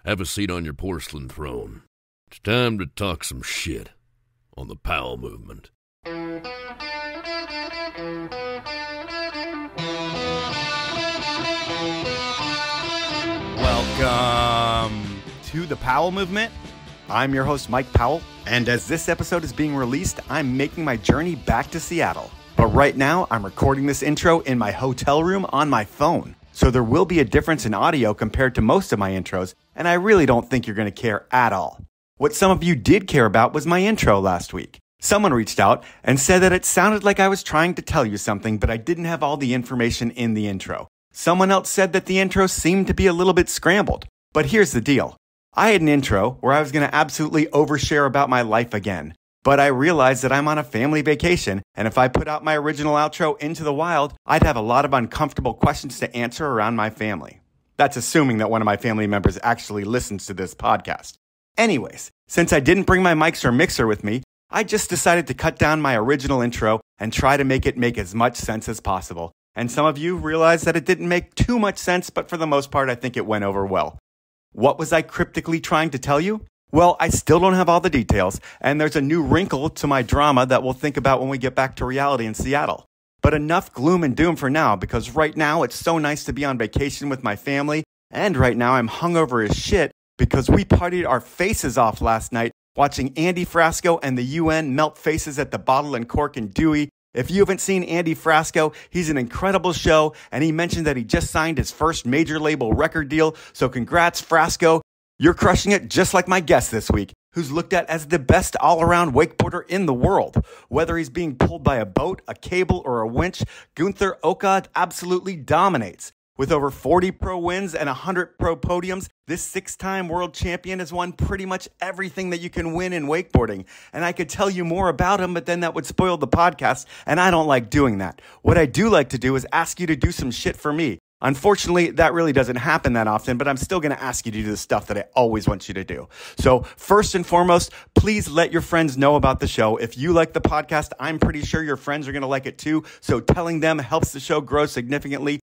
Have a seat on your porcelain throne. It's time to talk some shit on the Powell Movement. Welcome to the Powell Movement. I'm your host, Mike Powell, and as this episode is being released, I'm making my journey back to Seattle. But right now, I'm recording this intro in my hotel room on my phone. So there will be a difference in audio compared to most of my intros, and I really don't think you're going to care at all. What some of you did care about was my intro last week. Someone reached out and said that it sounded like I was trying to tell you something, but I didn't have all the information in the intro. Someone else said that the intro seemed to be a little bit scrambled. But here's the deal. I had an intro where I was going to absolutely overshare about my life again. But I realized that I'm on a family vacation, and if I put out my original outro into the wild, I'd have a lot of uncomfortable questions to answer around my family. That's assuming that one of my family members actually listens to this podcast. Anyways, since I didn't bring my mics or mixer with me, I just decided to cut down my original intro and try to make it make as much sense as possible. And some of you realized that it didn't make too much sense, but for the most part, I think it went over well. What was I cryptically trying to tell you? Well, I still don't have all the details, and there's a new wrinkle to my drama that we'll think about when we get back to reality in Seattle. But enough gloom and doom for now, because right now it's so nice to be on vacation with my family, and right now I'm hungover as shit because we partied our faces off last night watching Andy Frasco and the UN melt faces at the Bottle and Cork in Dewey. If you haven't seen Andy Frasco, he's an incredible show, and he mentioned that he just signed his first major label record deal, so congrats, Frasco. You're crushing it just like my guest this week, who's looked at as the best all-around wakeboarder in the world. Whether he's being pulled by a boat, a cable, or a winch, Guenther Oka absolutely dominates. With over 40 pro wins and 100 pro podiums, this six-time world champion has won pretty much everything that you can win in wakeboarding. And I could tell you more about him, but then that would spoil the podcast, and I don't like doing that. What I do like to do is ask you to do some shit for me. Unfortunately, that really doesn't happen that often, but I'm still going to ask you to do the stuff that I always want you to do. So first and foremost, please let your friends know about the show. If you like the podcast, I'm pretty sure your friends are going to like it too. So telling them helps the show grow significantly.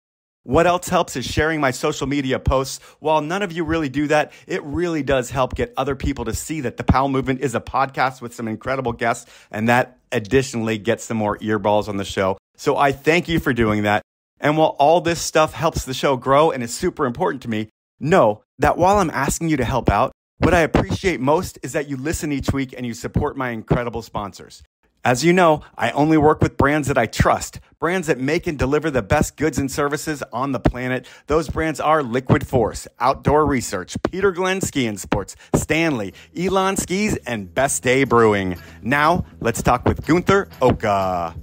What else helps is sharing my social media posts. While none of you really do that, it really does help get other people to see that the Powell Movement is a podcast with some incredible guests, and that additionally gets some more earballs on the show. So I thank you for doing that. And while all this stuff helps the show grow and is super important to me, know that while I'm asking you to help out, what I appreciate most is that you listen each week and you support my incredible sponsors. As you know, I only work with brands that I trust, brands that make and deliver the best goods and services on the planet. Those brands are Liquid Force, Outdoor Research, Peter Glenn Ski and Sports, Stanley, Elan Skis, and Best Day Brewing. Now, let's talk with Guenther Oka.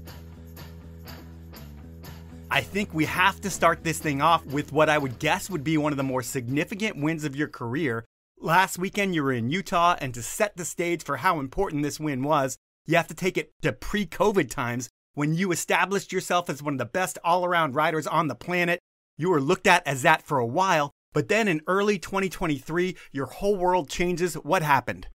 I think we have to start this thing off with what I would guess would be one of the more significant wins of your career. Last weekend, you were in Utah, and to set the stage for how important this win was, you have to take it to pre-COVID times when you established yourself as one of the best all-around riders on the planet. You were looked at as that for a while, but then in early 2023, your whole world changes. What happened?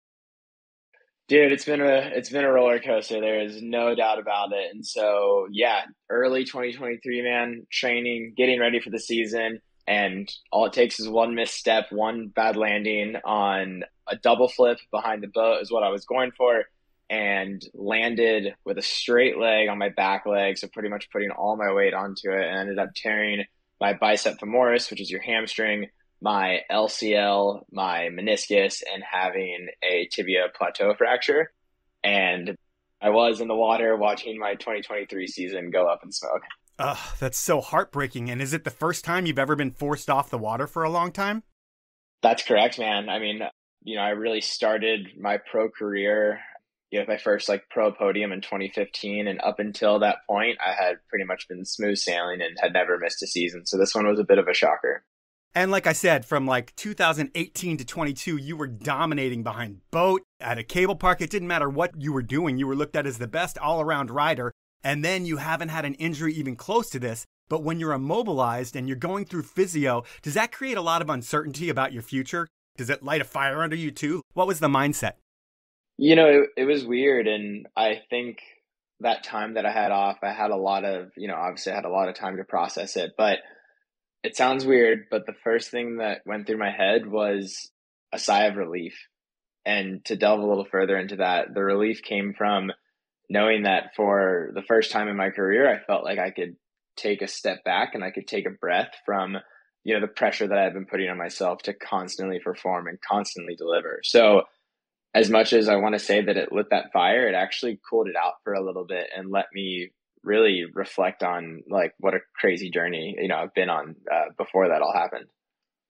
Dude, it's been a roller coaster. There is no doubt about it. And so, yeah, early 2023, man, training, getting ready for the season, and all it takes is one misstep, one bad landing on a double flip behind the boat is what I was going for, and landed with a straight leg on my back leg, so pretty much putting all my weight onto it, and ended up tearing my bicep femoris, which is your hamstring, my LCL, my meniscus, and having a tibia plateau fracture. And I was in the water watching my 2023 season go up in smoke. Ugh, that's so heartbreaking. And is it the first time you've ever been forced off the water for a long time? That's correct, man. I mean, I really started my pro career, my first pro podium in 2015. And up until that point, I had pretty much been smooth sailing and had never missed a season. So this one was a bit of a shocker. And like I said, from 2018 to 22, you were dominating behind boat, at a cable park. It didn't matter what you were doing. You were looked at as the best all-around rider. And then you haven't had an injury even close to this. But when you're immobilized and you're going through physio, does that create a lot of uncertainty about your future? Does it light a fire under you too? What was the mindset? It was weird. And I think that time that I had off, I had a lot of, obviously I had a lot of time to process it. But it sounds weird, but the first thing that went through my head was a sigh of relief. And to delve a little further into that, the relief came from knowing that for the first time in my career, I felt like I could take a step back and I could take a breath from, the pressure that I've been putting on myself to constantly perform and constantly deliver. So as much as I want to say that it lit that fire, it actually cooled it out for a little bit and let me really reflect on like what a crazy journey, I've been on before that all happened.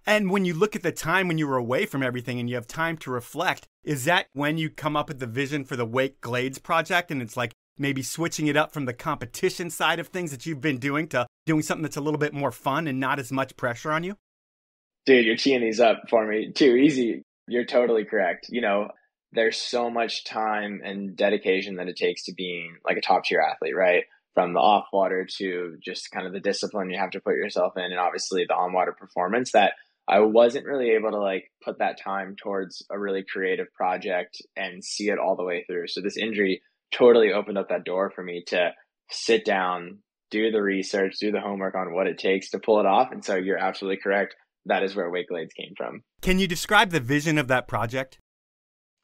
And when you look at the time when you were away from everything and you have time to reflect, is that when you come up with the vision for the Wake Glades project? And it's like maybe switching it up from the competition side of things that you've been doing to doing something that's a little bit more fun and not as much pressure on you? Dude, you're teeing these up for me too easy. You're totally correct. There's so much time and dedication that it takes to being like a top tier athlete, right? From the off water to just kind of the discipline you have to put yourself in, and obviously the on water performance, that I wasn't really able to like put that time towards a really creative project and see it all the way through. So this injury totally opened up that door for me to sit down, do the research, do the homework on what it takes to pull it off. And so you're absolutely correct. That is where Wake Glades came from. Can you describe the vision of that project?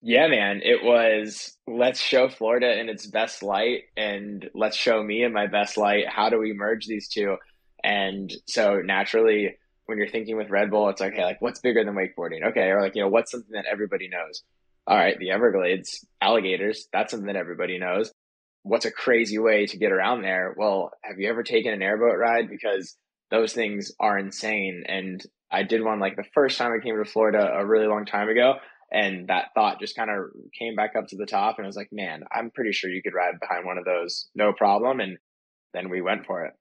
Yeah, man, it was, let's show Florida in its best light and let's show me in my best light. How do we merge these two? And so naturally, when you're thinking with Red Bull, it's like, hey, like what's bigger than wakeboarding? Okay. Or like, what's something that everybody knows? All right, the Everglades, alligators, that's something that everybody knows. What's a crazy way to get around there? Well, have you ever taken an airboat ride? Because those things are insane. And I did one like the first time I came to Florida a really long time ago. And that thought just kind of came back up to the top. And I was like, man, I'm pretty sure you could ride behind one of those, no problem. And then we went for it.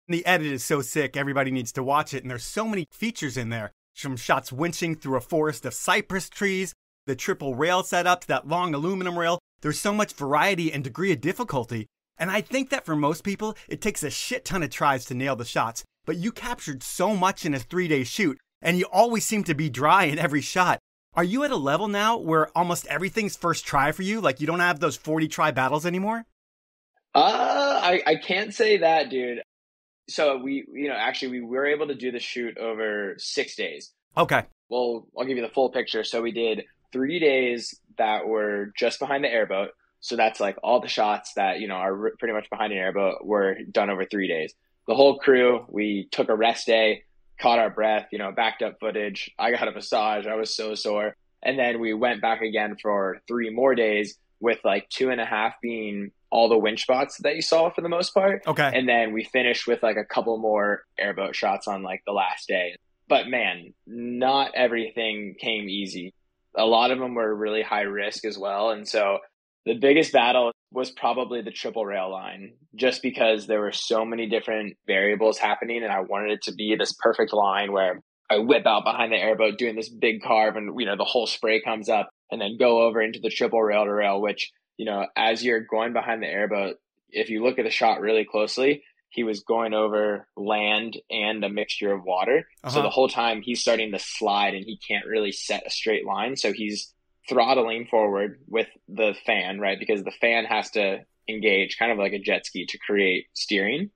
The edit is so sick, everybody needs to watch it. And there's so many features in there. From shots winching through a forest of cypress trees, the triple rail setup to that long aluminum rail. There's so much variety and degree of difficulty. And I think that for most people, it takes a shit ton of tries to nail the shots. But you captured so much in a 3-day shoot, and you always seem to be dry in every shot. Are you at a level now where almost everything's first try for you? Like you don't have those 40 try battles anymore? I can't say that, dude. So we were able to do the shoot over 6 days. Okay. Well, I'll give you the full picture. So we did 3 days that were just behind the airboat. So that's like all the shots that, are pretty much behind an airboat were done over 3 days. The whole crew, we took a rest day, caught our breath, backed up footage. I got a massage. I was so sore. And then we went back again for 3 more days with like 2.5 being all the winch spots that you saw for the most part. Okay. And then we finished with like a couple more airboat shots on like the last day. But man, not everything came easy. A lot of them were really high risk as well. And so the biggest battle was probably the triple rail line, just because there were so many different variables happening. And I wanted it to be this perfect line where I whip out behind the airboat doing this big carve and, the whole spray comes up and then go over into the triple rail to rail, which, as you're going behind the airboat, if you look at the shot really closely, he was going over land and a mixture of water. So the whole time he's starting to slide and he can't really set a straight line. So he's throttling forward with the fan, right? Because the fan has to engage kind of like a jet ski to create steering.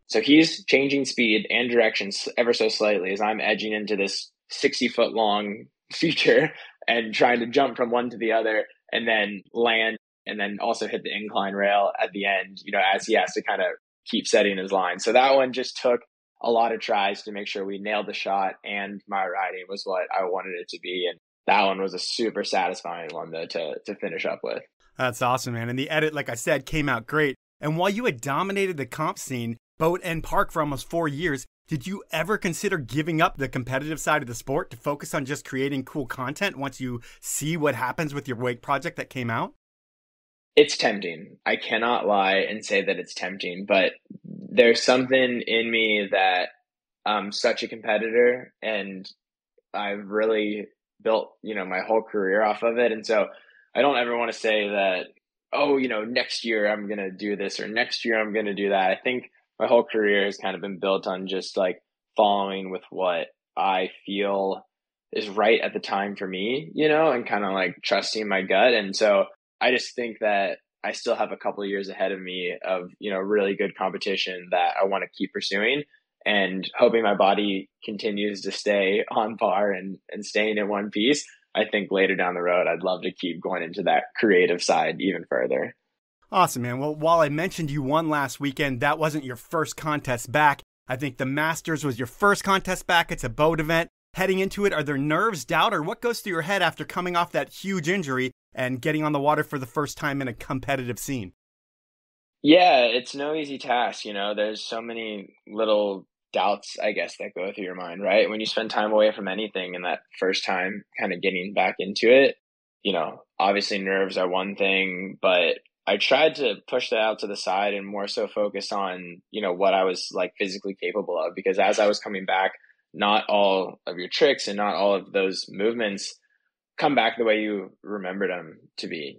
So he's changing speed and direction ever so slightly as I'm edging into this 60-foot long feature and trying to jump from one to the other and then land and then also hit the incline rail at the end, as he has to kind of keep setting his line. So that one just took a lot of tries to make sure we nailed the shot, and my riding was what I wanted it to be. And that one was a super satisfying one to finish up with. That's awesome, man. And the edit, like I said, came out great. And while you had dominated the comp scene, boat and park for almost 4 years, did you ever consider giving up the competitive side of the sport to focus on just creating cool content once you see what happens with your wake project that came out? It's tempting. I cannot lie and say that it's tempting, but there's something in me that I'm such a competitor and I've really built, my whole career off of it. And so I don't ever want to say that, next year I'm going to do this or next year I'm going to do that. I think my whole career has kind of been built on just like following with what I feel is right at the time for me, and kind of like trusting my gut. And so I just think that I still have a couple of years ahead of me of, really good competition that I want to keep pursuing and hoping my body continues to stay on par and staying in one piece. I think later down the road, I'd love to keep going into that creative side even further. Awesome, man. Well, while I mentioned you won last weekend, that wasn't your first contest back. I think the Masters was your first contest back. It's a boat event. Heading into it, are there nerves, doubt, or what goes through your head after coming off that huge injury and getting on the water for the first time in a competitive scene? Yeah, it's no easy task. There's so many little doubts, I guess, that go through your mind, right? When you spend time away from anything and that first time kind of getting back into it, obviously nerves are one thing, but I tried to push that out to the side and more so focus on, what I was like physically capable of, because as I was coming back, not all of your tricks and not all of those movements come back the way you remembered them to be,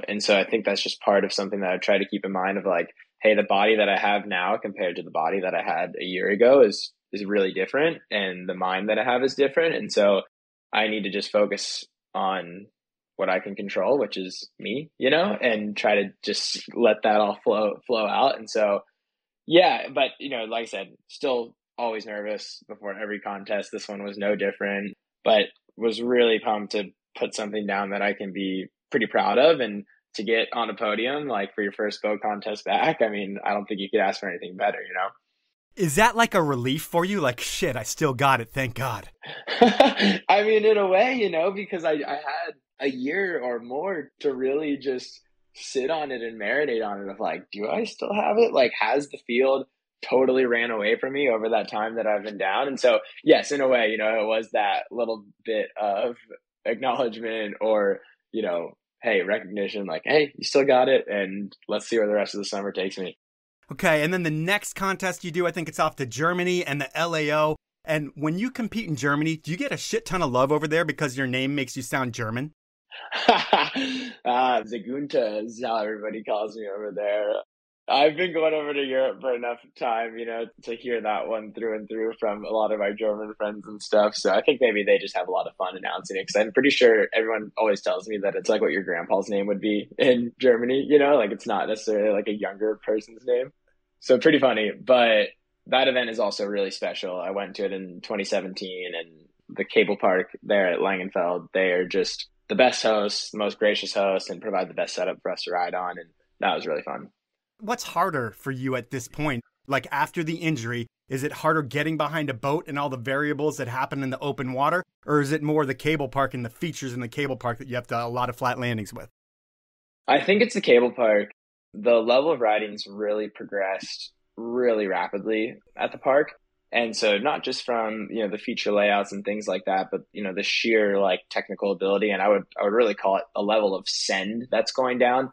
And so I think that's just part of something that I try to keep in mind of like, hey, the body that I have now compared to the body that I had a year ago is really different. And the mind that I have is different. And so I need to just focus on what I can control, which is me, and try to just let that all flow out. And so, yeah, but, like I said, still always nervous before every contest. This one was no different, but was really pumped to put something down that I can be pretty proud of, and to get on a podium, like for your first boat contest back. I mean, I don't think you could ask for anything better, Is that like a relief for you? Like, shit, I still got it. Thank God. I mean, in a way, because I had a year or more to really just sit on it and marinate on it of like, do I still have it? Like, has the field totally ran away from me over that time that I've been down? And so, yes, in a way, it was that little bit of acknowledgement or, hey, recognition, like, hey, you still got it, and let's see where the rest of the summer takes me. Okay, and then the next contest you do, I think it's off to Germany and the LAO. And when you compete in Germany, do you get a shit ton of love over there because your name makes you sound German? The Guenther is how everybody calls me over there. I've been going over to Europe for enough time, to hear that one through and through from a lot of my German friends and stuff. So I think maybe they just have a lot of fun announcing it, because I'm pretty sure everyone always tells me that it's like what your grandpa's name would be in Germany, like it's not necessarily like a younger person's name. So pretty funny. But that event is also really special. I went to it in 2017, and the cable park there at Langenfeld, they are just the best hosts, the most gracious hosts, and provide the best setup for us to ride on. And that was really fun. What's harder for you at this point? Like after the injury, is it harder getting behind a boat and all the variables that happen in the open water? Or is it more the cable park and the features in the cable park that you have a lot of flat landings with? I think it's the cable park. The level of riding's really progressed really rapidly at the park. And so not just from, the feature layouts and things like that, but, the sheer like technical ability. And I would really call it a level of send that's going down.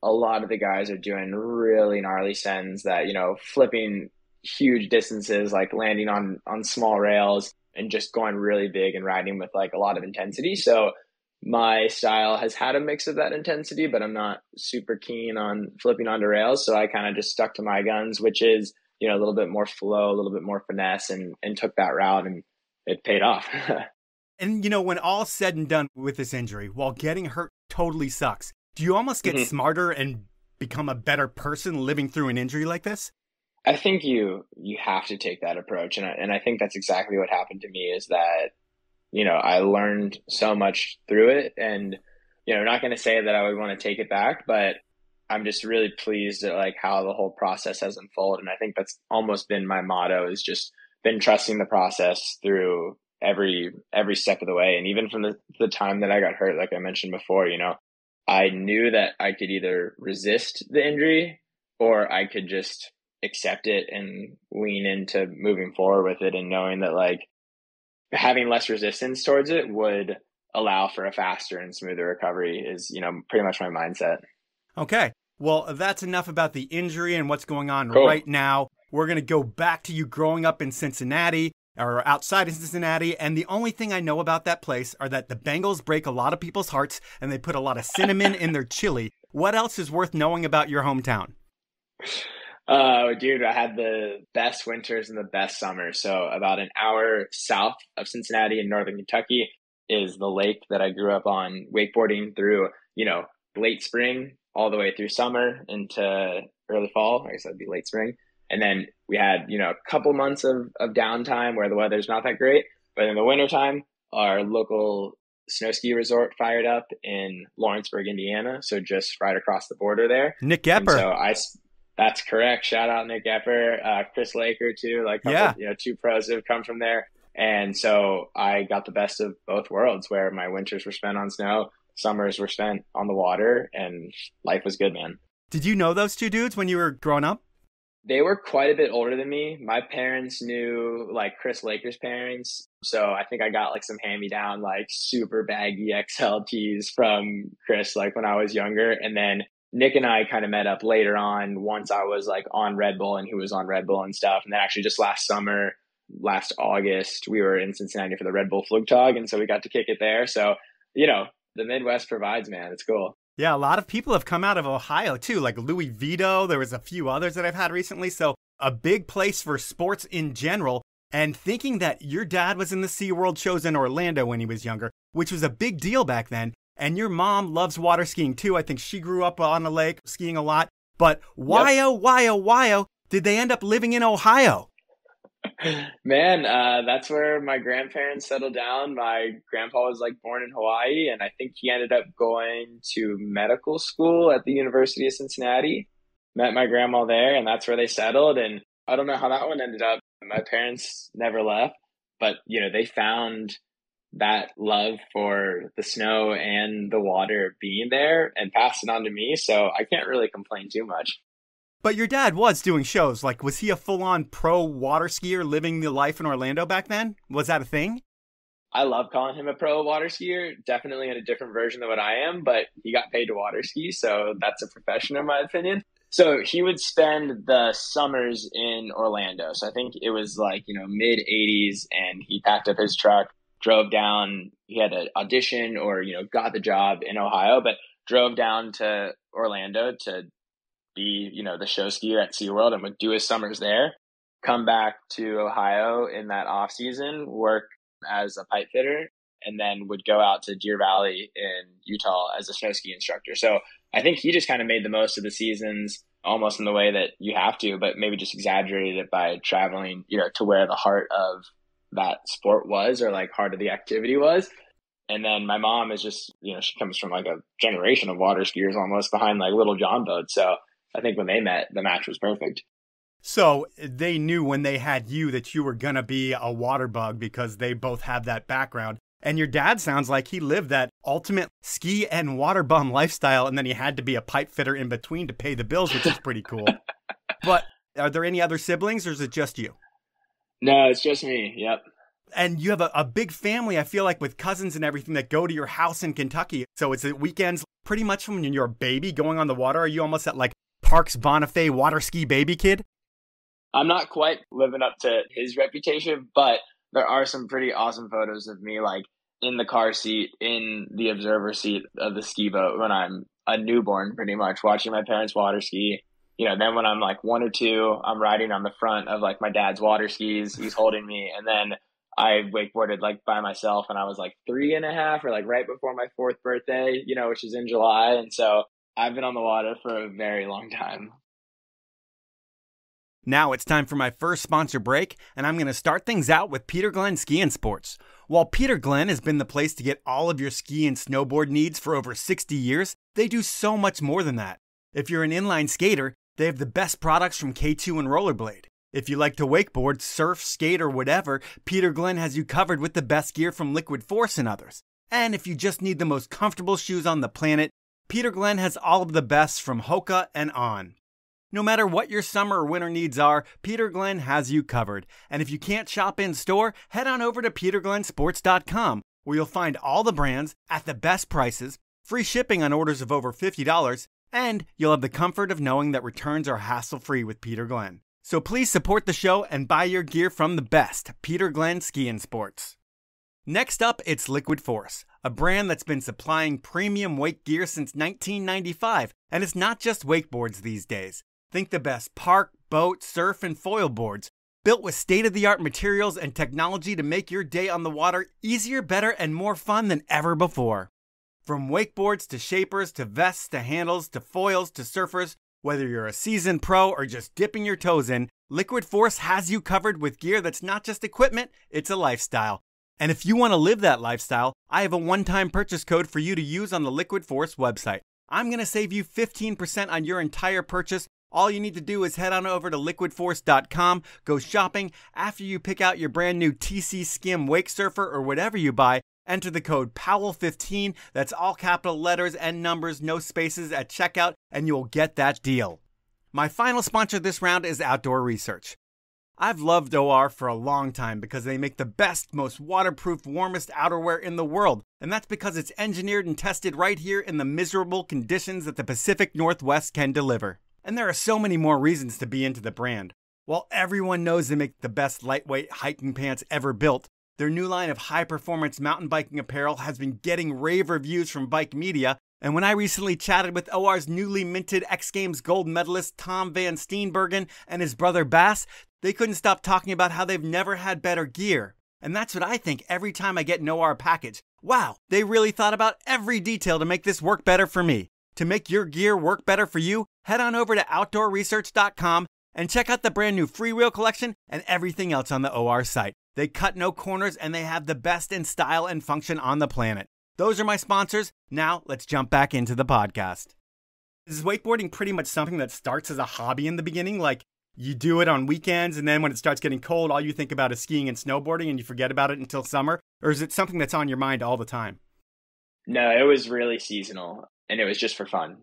A lot of the guys are doing really gnarly sends that, flipping huge distances, like landing on small rails and just going really big and riding with like a lot of intensity. So my style has had a mix of that intensity, but I'm not super keen on flipping onto rails. So I kind of just stuck to my guns, which is, a little bit more flow, a little bit more finesse, and took that route, and it paid off. And, when all's said and done with this injury, while getting hurt totally sucks, do you almost get smarter and become a better person living through an injury like this? I think you have to take that approach. And I think that's exactly what happened to me, is that, I learned so much through it, and, not going to say that I would want to take it back, but I'm just really pleased at like how the whole process has unfolded. And I think that's almost been my motto, is just been trusting the process through every step of the way. And even from the time that I got hurt, like I mentioned before, I knew that I could either resist the injury or I could just accept it and lean into moving forward with it, and knowing that like having less resistance towards it would allow for a faster and smoother recovery is, pretty much my mindset. Okay. Well, that's enough about the injury and what's going on Cool. right now. We're going to go back to you growing up in Cincinnati, or outside of Cincinnati, and the only thing I know about that place are that the Bengals break a lot of people's hearts and they put a lot of cinnamon in their chili. What else is worth knowing about your hometown? Dude, I had the best winters and the best summers. So about an hour south of Cincinnati in northern Kentucky is the lake that I grew up on, wakeboarding through, late spring all the way through summer into early fall. I guess that'd be late spring. And then we had, a couple months of downtime where the weather's not that great. But in the wintertime, our local snow ski resort fired up in Lawrenceburg, Indiana. So just right across the border there. Nick Gepper. That's correct. Shout out Nick Gepper, Chris Laker too. Like, two pros have come from there. And so I got the best of both worlds, where my winters were spent on snow, summers were spent on the water, and life was good, man. Did you know those two dudes when you were growing up? They were quite a bit older than me. My parents knew like Chris Laker's parents. So I think I got like some hand-me-down, like super baggy XL tees from Chris, like when I was younger. And then Nick and I kind of met up later on once I was like on Red Bull and he was on Red Bull and stuff. And then actually just last August, we were in Cincinnati for the Red Bull Flugtag. And so we got to kick it there. So, the Midwest provides, man. It's cool. Yeah, a lot of people have come out of Ohio too, like Louis Vito. There was a few others that I've had recently. So a big place for sports in general. And thinking that your dad was in the SeaWorld shows in Orlando when he was younger, which was a big deal back then. And your mom loves water skiing too. I think she grew up on the lake skiing a lot. But why did they end up living in Ohio? Man, that's where my grandparents settled down. My grandpa was like born in Hawaii, and I think he ended up going to medical school at the University of Cincinnati. Met my grandma there, and that's where they settled. And I don't know how that one ended up. My parents never left, but they found that love for the snow and the water being there and passed it on to me. So I can't really complain too much. But your dad was doing shows. Like, was he a full-on pro water skier living the life in Orlando back then? Was that a thing? I love calling him a pro water skier. Definitely in a different version than what I am, but he got paid to water ski, so that's a profession in my opinion. So he would spend the summers in Orlando. So I think it was like, mid-'80s, and he packed up his truck, drove down. He had an audition or, got the job in Ohio, but drove down to Orlando to be, the show skier at SeaWorld and would do his summers there, come back to Ohio in that off season, work as a pipe fitter, and then would go out to Deer Valley in Utah as a snow ski instructor. So I think he just kind of made the most of the seasons almost in the way that you have to, but maybe just exaggerated it by traveling, to where the heart of that sport was, or like heart of the activity was. And then my mom is just, she comes from like a generation of water skiers almost behind like little John boats. So I think when they met, the match was perfect. So they knew when they had you that you were going to be a water bug because they both have that background. And your dad sounds like he lived that ultimate ski and water bum lifestyle, and then he had to be a pipe fitter in between to pay the bills, which is pretty cool. But are there any other siblings, or is it just you? No, it's just me. Yep. And you have a big family, I feel like, with cousins and everything that go to your house in Kentucky. So it's the weekends pretty much from when you're a baby going on the water. Are you almost at like Parks Bonifay water ski baby kid? I'm not quite living up to his reputation, but there are some pretty awesome photos of me like in the car seat, in the observer seat of the ski boat when I'm a newborn, pretty much watching my parents water ski. Then when I'm like 1 or 2, I'm riding on the front of like my dad's water skis. He's holding me. And then I wakeboarded like by myself and I was like 3.5 or like right before my 4th birthday, which is in July. And so I've been on the water for a very long time. Now it's time for my first sponsor break, and I'm going to start things out with Peter Glenn Ski and Sports. While Peter Glenn has been the place to get all of your ski and snowboard needs for over 60 years, they do so much more than that. If you're an inline skater, they have the best products from K2 and Rollerblade. If you like to wakeboard, surf, skate, or whatever, Peter Glenn has you covered with the best gear from Liquid Force and others. And if you just need the most comfortable shoes on the planet, Peter Glenn has all of the best from Hoka and on. No matter what your summer or winter needs are, Peter Glenn has you covered. And if you can't shop in store, head on over to peterglennsports.com, where you'll find all the brands at the best prices, free shipping on orders of over $50, and you'll have the comfort of knowing that returns are hassle-free with Peter Glenn. So please support the show and buy your gear from the best, Peter Glenn Ski and Sports. Next up, it's Liquid Force, a brand that's been supplying premium wake gear since 1995, and it's not just wakeboards these days. Think the best park, boat, surf, and foil boards, built with state-of-the-art materials and technology to make your day on the water easier, better, and more fun than ever before. From wakeboards to shapers to vests to handles to foils to surfers, whether you're a seasoned pro or just dipping your toes in, Liquid Force has you covered with gear that's not just equipment, it's a lifestyle. And if you want to live that lifestyle, I have a one-time purchase code for you to use on the Liquid Force website. I'm going to save you 15% on your entire purchase. All you need to do is head on over to liquidforce.com, go shopping. After you pick out your brand new TC Skim Wake Surfer or whatever you buy, enter the code POWELL15. That's all capital letters and numbers, no spaces at checkout, and you'll get that deal. My final sponsor this round is Outdoor Research. I've loved OR for a long time because they make the best, most waterproof, warmest outerwear in the world. And that's because it's engineered and tested right here in the miserable conditions that the Pacific Northwest can deliver. And there are so many more reasons to be into the brand. While everyone knows they make the best lightweight hiking pants ever built, their new line of high-performance mountain biking apparel has been getting rave reviews from bike media. And when I recently chatted with OR's newly minted X Games gold medalist Tom Van Steenbergen and his brother Bass, they couldn't stop talking about how they've never had better gear. And that's what I think every time I get an OR package. Wow, they really thought about every detail to make this work better for me. To make your gear work better for you, head on over to outdoorresearch.com and check out the brand new Freewheel collection and everything else on the OR site. They cut no corners and they have the best in style and function on the planet. Those are my sponsors. Now let's jump back into the podcast. Is wakeboarding pretty much something that starts as a hobby in the beginning? Like, you do it on weekends, and then when it starts getting cold, all you think about is skiing and snowboarding, and you forget about it until summer? Or is it something that's on your mind all the time? No, it was really seasonal, and it was just for fun.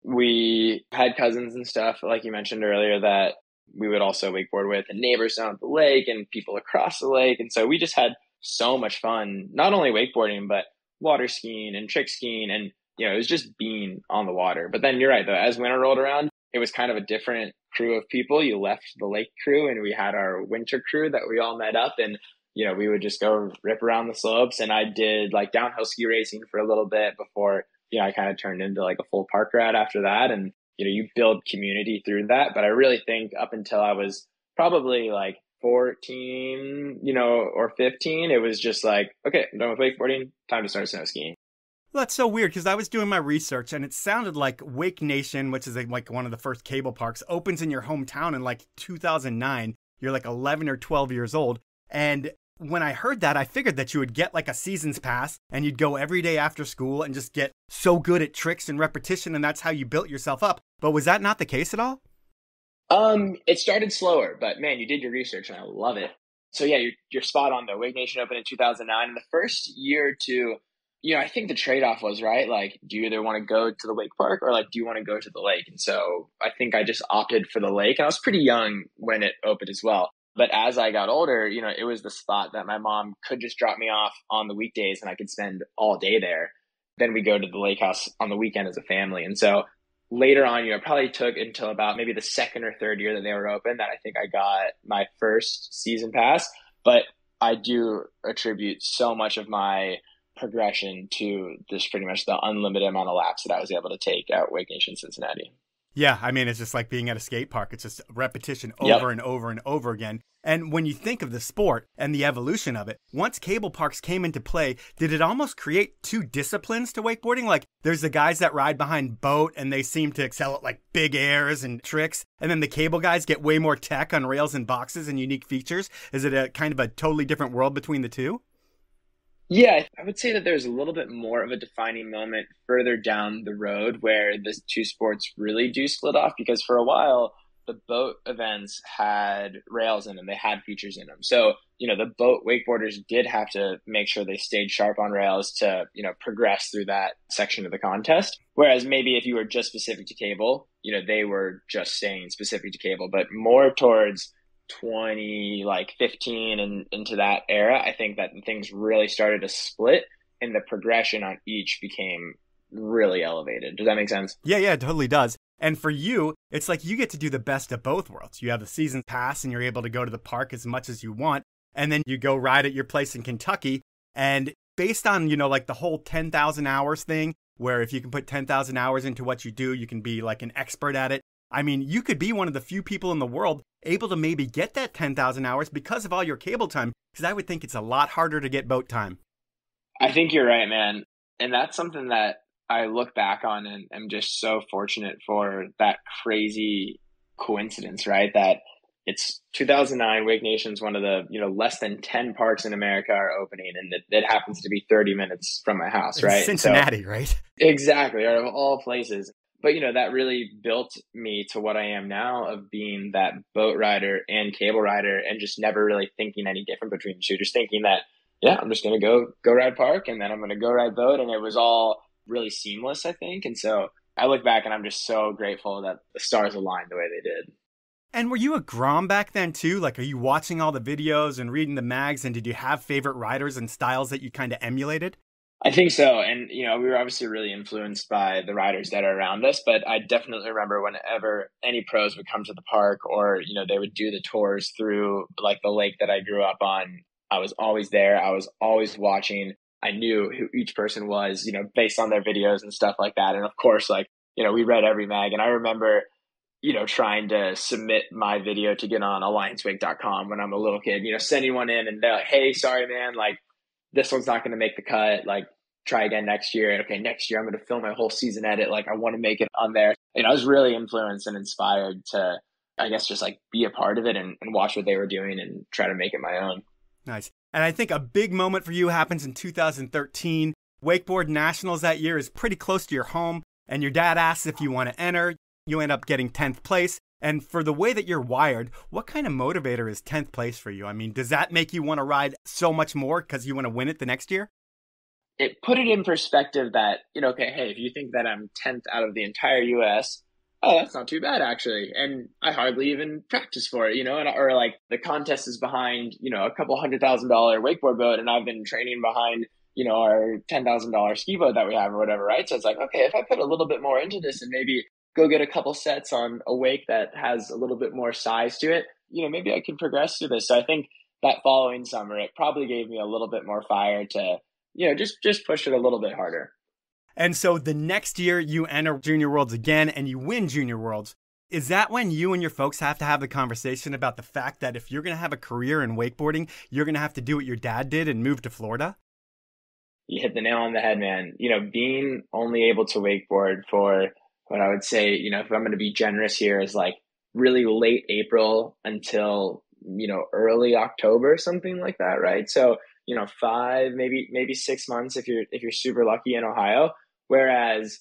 We had cousins and stuff, like you mentioned earlier, that we would also wakeboard with, and neighbors down at the lake and people across the lake. And so we just had so much fun, not only wakeboarding, but water skiing and trick skiing. And, it was just being on the water. But then you're right, though, as winter rolled around, it was kind of a different crew of people. You left the lake crew and we had our winter crew that we all met up, and, we would just go rip around the slopes. And I did like downhill ski racing for a little bit before, I kind of turned into like a full park rat after that. And, you build community through that. But I really think up until I was probably like 14, or 15, it was just like, okay, I'm done with wakeboarding, time to start snow skiing. Well, that's so weird because I was doing my research and it sounded like Wake Nation, which is like one of the first cable parks, opens in your hometown in like 2009. You're like 11 or 12 years old. And when I heard that, I figured that you would get like a season's pass and you'd go every day after school and just get so good at tricks and repetition, and that's how you built yourself up. But was that not the case at all? It started slower, but man, you did your research and I love it. So yeah, you're spot on though. Wake Nation opened in 2009. And the first year or two, I think the trade-off was, right? Like, do you either want to go to the wake park or like, do you want to go to the lake? And so I think I just opted for the lake. And I was pretty young when it opened as well. But as I got older, it was the spot that my mom could just drop me off on the weekdays and I could spend all day there. Then we go to the lake house on the weekend as a family. And so later on, it probably took until about maybe the second or third year that they were open that I think I got my first season pass. But I do attribute so much of my progression to this pretty much the unlimited amount of laps that I was able to take at Wake Nation Cincinnati. Yeah, I mean, it's just like being at a skate park. It's just repetition over and over and over again. And when you think of the sport and the evolution of it, once cable parks came into play, did it almost create two disciplines to wakeboarding? Like, there's the guys that ride behind boat and they seem to excel at like big airs and tricks. And then the cable guys get way more tech on rails and boxes and unique features. Is it a kind of a totally different world between the two? Yeah, I would say that there's a little bit more of a defining moment further down the road where the two sports really do split off, because for a while, the boat events had rails in them. They had features in them. So, the boat wakeboarders did have to make sure they stayed sharp on rails to, progress through that section of the contest. Whereas maybe if you were just specific to cable, they were just staying specific to cable, but more towards 2015 and into that era, I think that things really started to split and the progression on each became really elevated. Does that make sense? Yeah, it totally does. And for you, it's like you get to do the best of both worlds. You have the season pass and you're able to go to the park as much as you want. And then you go ride at your place in Kentucky. And based on, like the whole 10,000 hours thing, where if you can put 10,000 hours into what you do, you can be like an expert at it. I mean, you could be one of the few people in the world able to maybe get that 10,000 hours because of all your cable time, because I would think it's a lot harder to get boat time. I think you're right, man. And that's something that I look back on and I'm just so fortunate for that crazy coincidence, right? That, it's 2009. Wake Nation's one of the, less than 10 parks in America are opening, and it happens to be 30 minutes from my house, In right? Cincinnati, right? Exactly, out of all places. But, that really built me to what I am now, of being that boat rider and cable rider, and just never really thinking any different between the two. Just thinking that, yeah, I'm just going to go ride park, and then I'm going to go ride boat. And it was all really seamless, I think. And so I look back and I'm just so grateful that the stars aligned the way they did. And were you a Grom back then too? Like, are you watching all the videos and reading the mags? And did you have favorite riders and styles that you kind of emulated? I think so. And, we were obviously really influenced by the riders that are around us. But I definitely remember whenever any pros would come to the park, or, they would do the tours through like the lake that I grew up on, I was always there. I was always watching. I knew who each person was, based on their videos and stuff like that. And of course, like, we read every mag. And I remember, trying to submit my video to get on alliancewake.com when I'm a little kid, sending one in, and they're like, hey, sorry, man, like, this one's not going to make the cut. Like, try again next year. And okay, next year I'm going to film my whole season edit. Like, I want to make it on there. I was really influenced and inspired to, I guess, just like be a part of it and watch what they were doing and try to make it my own. Nice. And I think a big moment for you happens in 2013. Wakeboard Nationals that year is pretty close to your home, and your dad asks if you want to enter. You end up getting 10th place. And for the way that you're wired, what kind of motivator is 10th place for you? I mean, does that make you want to ride so much more because you want to win it the next year? It put it in perspective that, okay, hey, if you think that I'm 10th out of the entire US, oh, that's not too bad, actually. And I hardly even practice for it, or like the contest is behind, a couple $100,000 wakeboard boat, and I've been training behind, our $10,000 ski boat that we have or whatever, right? So it's like, okay, if I put a little bit more into this and maybe go get a couple sets on a wake that has a little bit more size to it, maybe I can progress through this. So I think that following summer, it probably gave me a little bit more fire to, just push it a little bit harder. And so the next year you enter Junior Worlds again and you win Junior Worlds. Is that when you and your folks have to have the conversation about the fact that if you're going to have a career in wakeboarding, you're going to have to do what your dad did and move to Florida? You hit the nail on the head, man. Being only able to wakeboard for what I would say, if I'm going to be generous here, is like really late April until, early October, something like that, right? So, 5, maybe 6 months if you're super lucky in Ohio. Whereas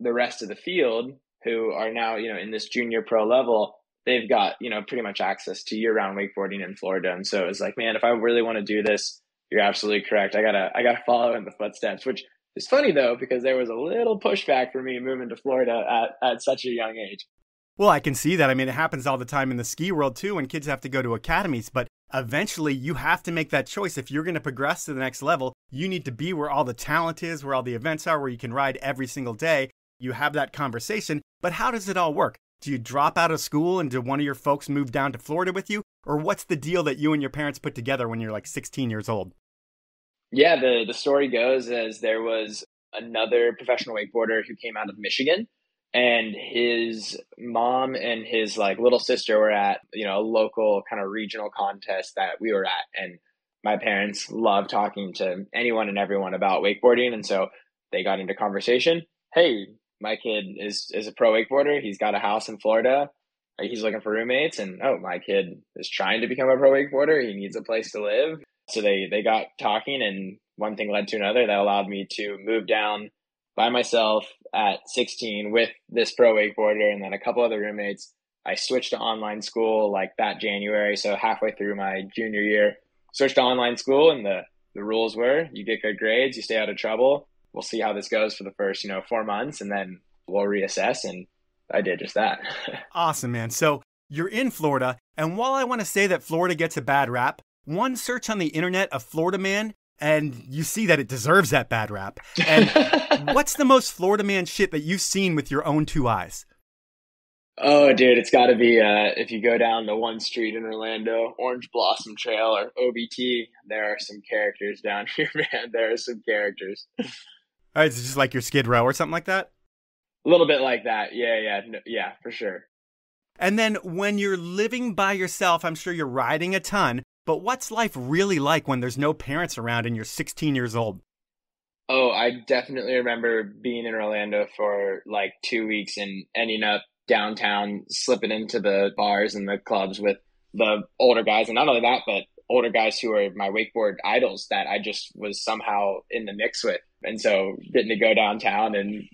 the rest of the field, who are now, in this junior pro level, they've got, pretty much access to year-round wakeboarding in Florida. And so it's like, man, if I really want to do this, you're absolutely correct. I gotta follow in the footsteps, which is funny though, because there was a little pushback for me moving to Florida at such a young age. Well, I can see that. I mean, it happens all the time in the ski world too, when kids have to go to academies, but eventually you have to make that choice. If you're going to progress to the next level, you need to be where all the talent is, where all the events are, where you can ride every single day. You have that conversation, but how does it all work? Do you drop out of school and do one of your folks move down to Florida with you? Or what's the deal that you and your parents put together when you're like 16 years old? Yeah, the story goes as there was another professional wakeboarder who came out of Michigan, and his mom and his like little sister were at, a local kind of regional contest that we were at. And my parents love talking to anyone and everyone about wakeboarding. And so they got into conversation. Hey, my kid is a pro wakeboarder. He's got a house in Florida. He's looking for roommates. And, oh, my kid is trying to become a pro wakeboarder. He needs a place to live. So they got talking, and one thing led to another that allowed me to move down by myself at 16 with this pro wakeboarder and then a couple other roommates. I switched to online school like that January. So halfway through my junior year, switched to online school, and the rules were you get good grades, you stay out of trouble. We'll see how this goes for the first, 4 months, and then we'll reassess. And I did just that. Awesome, man. So you're in Florida. And while I want to say that Florida gets a bad rap, one search on the internet of Florida man, and you see that it deserves that bad rap. And what's the most Florida man shit that you've seen with your own two eyes? Oh, dude, it's got to be if you go down the one street in Orlando, Orange Blossom Trail or OBT, there are some characters down here, man. There are some characters. All right, it's just like your Skid Row or something like that? A little bit like that. Yeah, for sure. And then when you're living by yourself, I'm sure you're riding a ton, but what's life really like when there's no parents around and you're 16 years old? Oh, I definitely remember being in Orlando for like 2 weeks and ending up downtown, slipping into the bars and the clubs with the older guys. And not only that, but older guys who are my wakeboard idols that I just was somehow in the mix with. And so getting to go downtown and,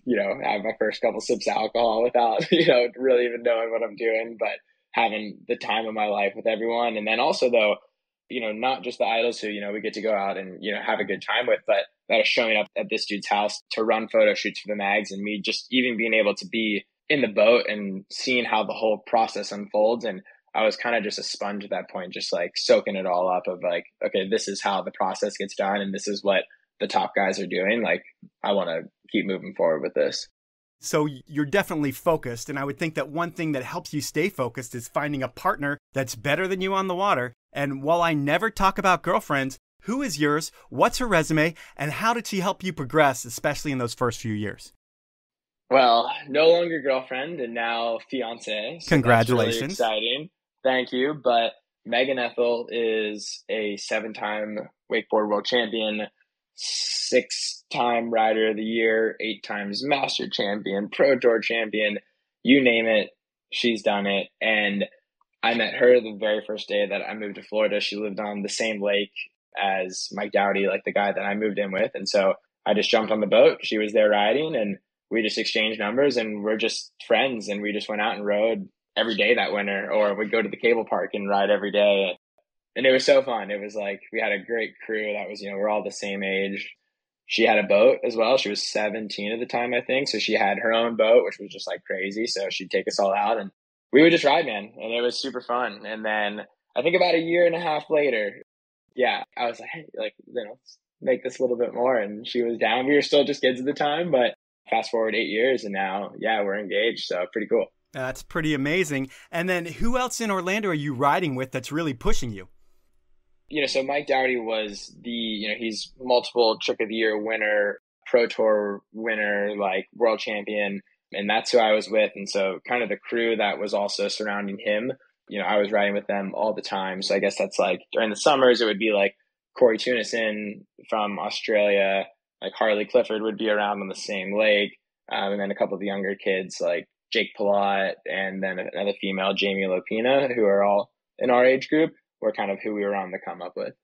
have my first couple sips of alcohol without, really even knowing what I'm doing, but having the time of my life with everyone. And then also though, not just the idols who, we get to go out and, have a good time with, but that are showing up at this dude's house to run photo shoots for the mags, and me just even being able to be in the boat and seeing how the whole process unfolds. And I was kind of just a sponge at that point, just like soaking it all up of like, okay, this is how the process gets done. And this is what the top guys are doing. Like, I want to keep moving forward with this. So you're definitely focused. And I would think that one thing that helps you stay focused is finding a partner that's better than you on the water. And while I never talk about girlfriends, who is yours? What's her resume? And how did she help you progress, especially in those first few years? Well, no longer girlfriend and now fiancé. So congratulations. That's really exciting. Thank you. But Megan Ethel is a 7-time wakeboard world champion, 6-time rider of the year, 8 times master champion, pro tour champion, you name it, she's done it. And I met her the very first day that I moved to Florida. She lived on the same lake as Mike Dowdy, like the guy that I moved in with. And so I just jumped on the boat. She was there riding and we just exchanged numbers and we're just friends. And we just went out and rode every day that winter, or we'd go to the cable park and ride every day. And it was so fun. It was like, we had a great crew that was, we're all the same age. She had a boat as well. She was 17 at the time, I think. So she had her own boat, which was just like crazy. So she'd take us all out and we would just ride, man. And it was super fun. And then I think about a year and a half later, I was like, hey, let's make this a little bit more. And she was down. We were still just kids at the time, but fast forward 8 years and now, we're engaged. So pretty cool. That's pretty amazing. And then who else in Orlando are you riding with that's really pushing you? So Mike Dowdy was he's multiple Trick of the Year winner, Pro Tour winner, like world champion. And that's who I was with. And so kind of the crew that was also surrounding him, I was riding with them all the time. So I guess that's like during the summers, it would be like Corey Tunison from Australia, like Harley Clifford would be around on the same lake. And then a couple of the younger kids like Jake Palat and then another female, Jamie Lopina, who are all in our age group, were kind of who we were on the come up with.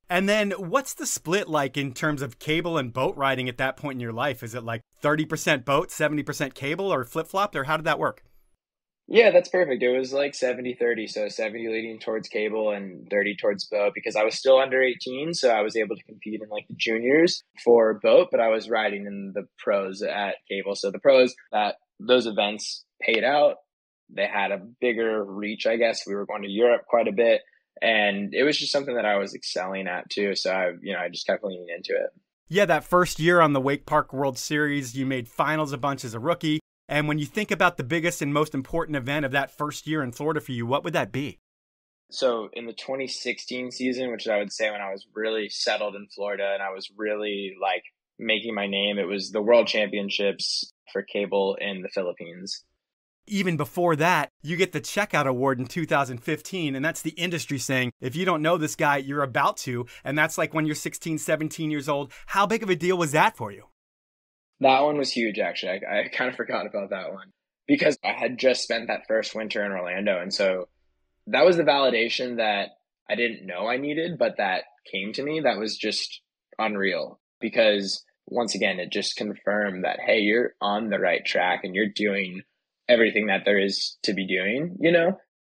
And then what's the split like in terms of cable and boat riding at that point in your life? Is it like 30% boat, 70% cable, or flip-flopped, or how did that work? Yeah, that's perfect. It was like 70-30. So 70 leaning towards cable and 30 towards boat because I was still under 18. So I was able to compete in like the juniors for boat, but I was riding in the pros at cable. So the pros, those events paid out. They had a bigger reach, I guess. We were going to Europe quite a bit. And it was just something that I was excelling at too. So I just kept leaning into it. Yeah, that first year on the Wake Park World Series, you made finals a bunch as a rookie. And when you think about the biggest and most important event of that first year in Florida for you, what would that be? So in the 2016 season, which I would say when I was really settled in Florida and I was really like making my name, it was the World Championships for cable in the Philippines. Even before that, you get the Checkout Award in 2015, and that's the industry saying, if you don't know this guy, you're about to. And that's like when you're 16, 17 years old. How big of a deal was that for you? That one was huge, actually. I kind of forgot about that one because I had just spent that first winter in Orlando. And so that was the validation that I didn't know I needed, but that came to me. That was just unreal because once again, it just confirmed that, hey, you're on the right track and you're doing everything that there is to be doing,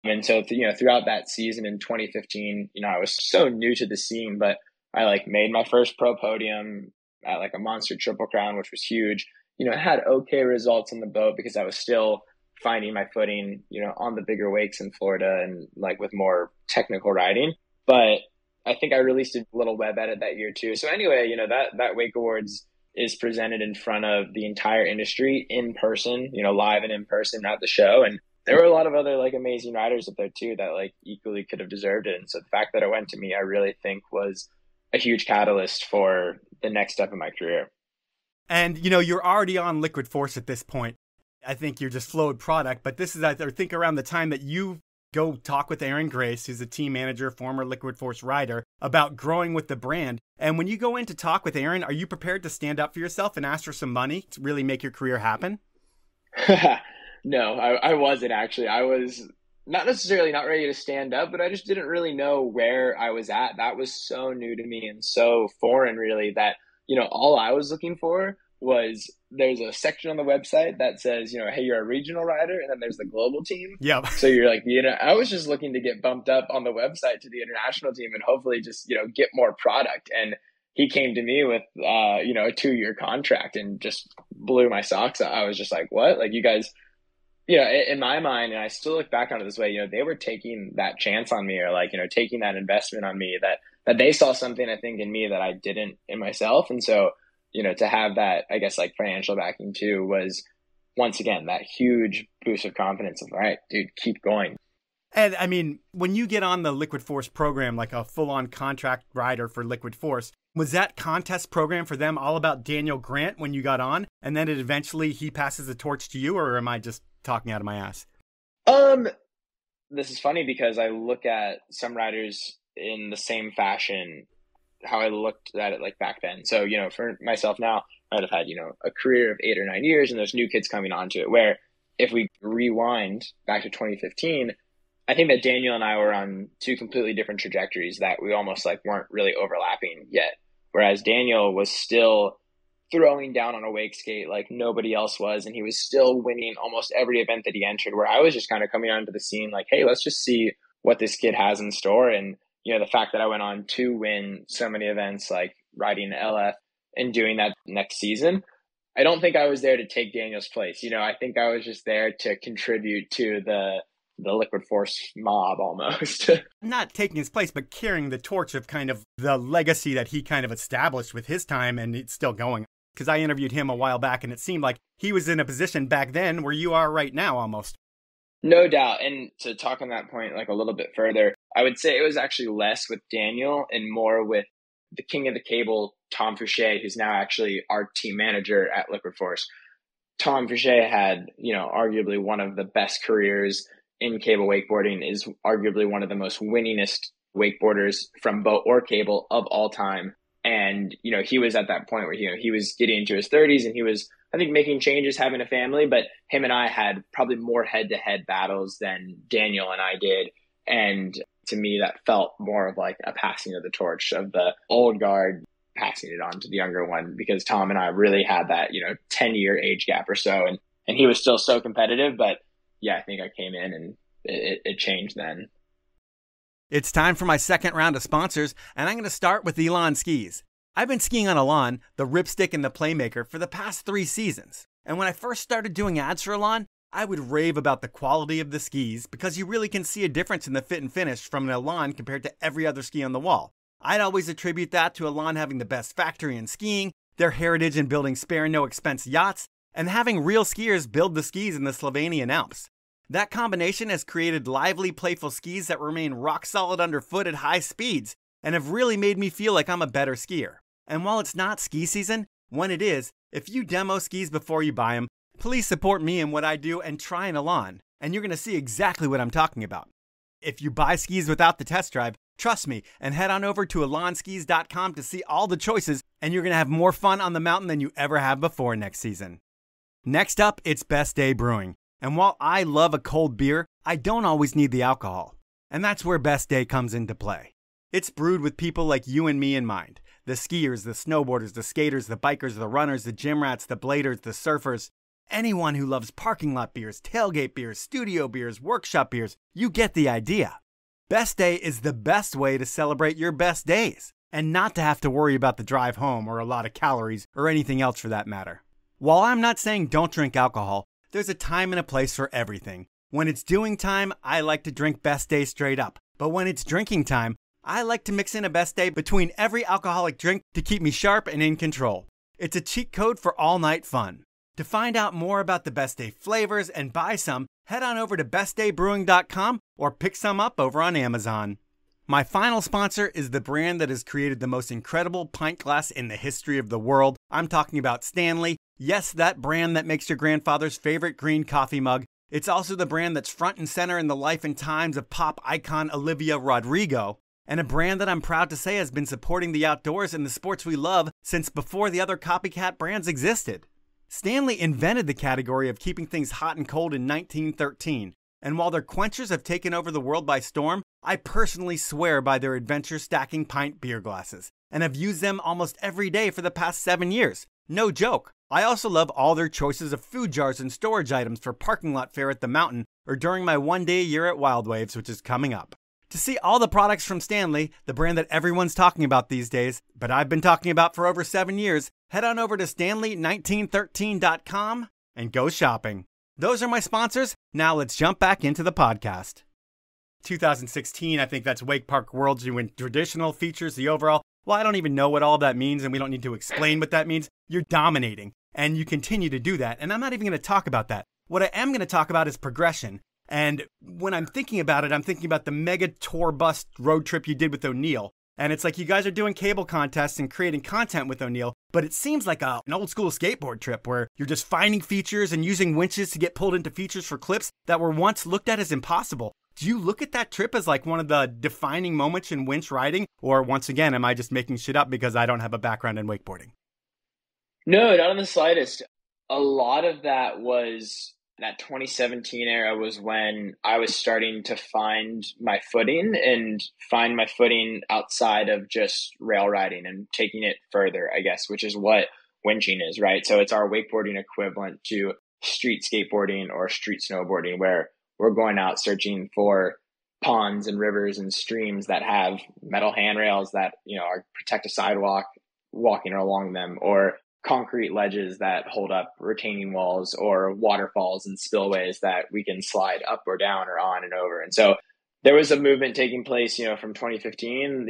And so, throughout that season in 2015, I was so new to the scene, but I like made my first pro podium at like a monster triple crown, which was huge. I had okay results on the boat because I was still finding my footing, on the bigger wakes in Florida and like with more technical riding. But I think I released a little web edit that year too. So anyway, that Wake Awards is presented in front of the entire industry in person, live and in person at the show. And there were a lot of other like amazing riders up there too that like equally could have deserved it. And so the fact that it went to me, I really think was a huge catalyst for the next step in my career. And, you're already on Liquid Force at this point. I think you're just flowed product, but this is, I think, around the time that you go talk with Aaron Grace, who's a team manager, former Liquid Force rider, about growing with the brand. And when you go in to talk with Aaron, are you prepared to stand up for yourself and ask for some money to really make your career happen? No, I wasn't actually. I was not necessarily not ready to stand up, but I just didn't really know where I was at. That was so new to me and so foreign, really, that, all I was looking for was there's a section on the website that says, hey, you're a regional rider, and then there's the global team. Yep. So you're like, I was just looking to get bumped up on the website to the international team and hopefully just, get more product. And he came to me with, a 2-year contract and just blew my socks out. I was just like, what? Like, you guys, in my mind, and I still look back on it this way, they were taking that chance on me, or like, taking that investment on me, that they saw something, I think, in me that I didn't in myself. And so, to have that, I guess, like financial backing too, was once again, that huge boost of confidence of, all right, dude, keep going. And I mean, when you get on the Liquid Force program, like a full-on contract rider for Liquid Force, was that contest program for them all about Daniel Grant when you got on, and then eventually he passes the torch to you, or am I just talking out of my ass? This is funny because I look at some riders in the same fashion how I looked at it like back then. So, for myself now, I'd have had, a career of 8 or 9 years, and there's new kids coming onto it, where if we rewind back to 2015, I think that Daniel and I were on 2 completely different trajectories that we almost like weren't really overlapping yet. Whereas Daniel was still throwing down on a wake skate like nobody else was, and he was still winning almost every event that he entered, where I was just kind of coming onto the scene like, hey, let's just see what this kid has in store. And the fact that I went on to win so many events, like riding LF and doing that next season, I don't think I was there to take Daniel's place. I think I was just there to contribute to the Liquid Force mob almost. Not taking his place, but carrying the torch of kind of the legacy that he kind of established with his time, and it's still going. Because I interviewed him a while back, and it seemed like he was in a position back then where you are right now almost. No doubt. And to talk on that point like a little bit further, I would say it was actually less with Daniel and more with the king of the cable, Tom Fouché, who's now actually our team manager at Liquid Force. Tom Fouché had, arguably one of the best careers in cable wakeboarding, is arguably one of the most winningest wakeboarders from boat or cable of all time. And, he was at that point where, he was getting into his 30s, and he was, I think, making changes, having a family, but him and I had probably more head-to-head battles than Daniel and I did. And to me, that felt more of like a passing of the torch of the old guard passing it on to the younger one, because Tom and I really had that, 10-year age gap or so. And he was still so competitive, but yeah, I think I came in and it changed then. It's time for my second round of sponsors, and I'm going to start with Elan Skis. I've been skiing on Elan, the Ripstick and the Playmaker, for the past 3 seasons. And when I first started doing ads for Elan, I would rave about the quality of the skis, because you really can see a difference in the fit and finish from an Elan compared to every other ski on the wall. I'd always attribute that to Elan having the best factory in skiing, their heritage in building spare no-expense yachts, and having real skiers build the skis in the Slovenian Alps. That combination has created lively, playful skis that remain rock solid underfoot at high speeds, and have really made me feel like I'm a better skier. And while it's not ski season, when it is, if you demo skis before you buy them, please support me in what I do and try an Elan, and you're going to see exactly what I'm talking about. If you buy skis without the test drive, trust me, and head on over to elanskis.com to see all the choices, and you're going to have more fun on the mountain than you ever have before next season. Next up, it's Best Day Brewing. And while I love a cold beer, I don't always need the alcohol. And that's where Best Day comes into play. It's brewed with people like you and me in mind. The skiers, the snowboarders, the skaters, the bikers, the runners, the gym rats, the bladers, the surfers. Anyone who loves parking lot beers, tailgate beers, studio beers, workshop beers, you get the idea. Best Day is the best way to celebrate your best days, and not to have to worry about the drive home or a lot of calories or anything else for that matter. While I'm not saying don't drink alcohol, there's a time and a place for everything. When it's doing time, I like to drink Best Day straight up. But when it's drinking time, I like to mix in a Best Day between every alcoholic drink to keep me sharp and in control. It's a cheat code for all-night fun. To find out more about the Best Day flavors and buy some, head on over to bestdaybrewing.com or pick some up over on Amazon. My final sponsor is the brand that has created the most incredible pint glass in the history of the world. I'm talking about Stanley. Yes, that brand that makes your grandfather's favorite green coffee mug. It's also the brand that's front and center in the life and times of pop icon Olivia Rodrigo, and a brand that I'm proud to say has been supporting the outdoors and the sports we love since before the other copycat brands existed. Stanley invented the category of keeping things hot and cold in 1913, And while their quenchers have taken over the world by storm, I personally swear by their adventure stacking pint beer glasses, and have used them almost every day for the past 7 years. No joke. I also love all their choices of food jars and storage items for parking lot fare at the mountain or during my 1 day a year at Wild Waves, which is coming up. To see all the products from Stanley, the brand that everyone's talking about these days, but I've been talking about for over 7 years, head on over to stanley1913.com and go shopping. Those are my sponsors. Now let's jump back into the podcast. 2016, I think that's Wake Park Worlds. You win traditional features, the overall. Well, I don't even know what all that means, and we don't need to explain what that means. You're dominating, and you continue to do that. And I'm not even going to talk about that. What I am going to talk about is progression. And when I'm thinking about it, I'm thinking about the mega tour bus road trip you did with O'Neill. And it's like you guys are doing cable contests and creating content with O'Neill, but it seems like an old school skateboard trip where you're just finding features and using winches to get pulled into features for clips that were once looked at as impossible. Do you look at that trip as like one of the defining moments in winch riding? Or once again, am I just making shit up because I don't have a background in wakeboarding? No, not in the slightest. A lot of that was that 2017 era was when I was starting to find my footing outside of just rail riding and taking it further, I guess, which is what winching is, right? So it's our wakeboarding equivalent to street skateboarding or street snowboarding, where we're going out searching for ponds and rivers and streams that have metal handrails that, are protect a sidewalk walking along them, or concrete ledges that hold up retaining walls, or waterfalls and spillways that we can slide up or down or on and over. And so there was a movement taking place, from 2015,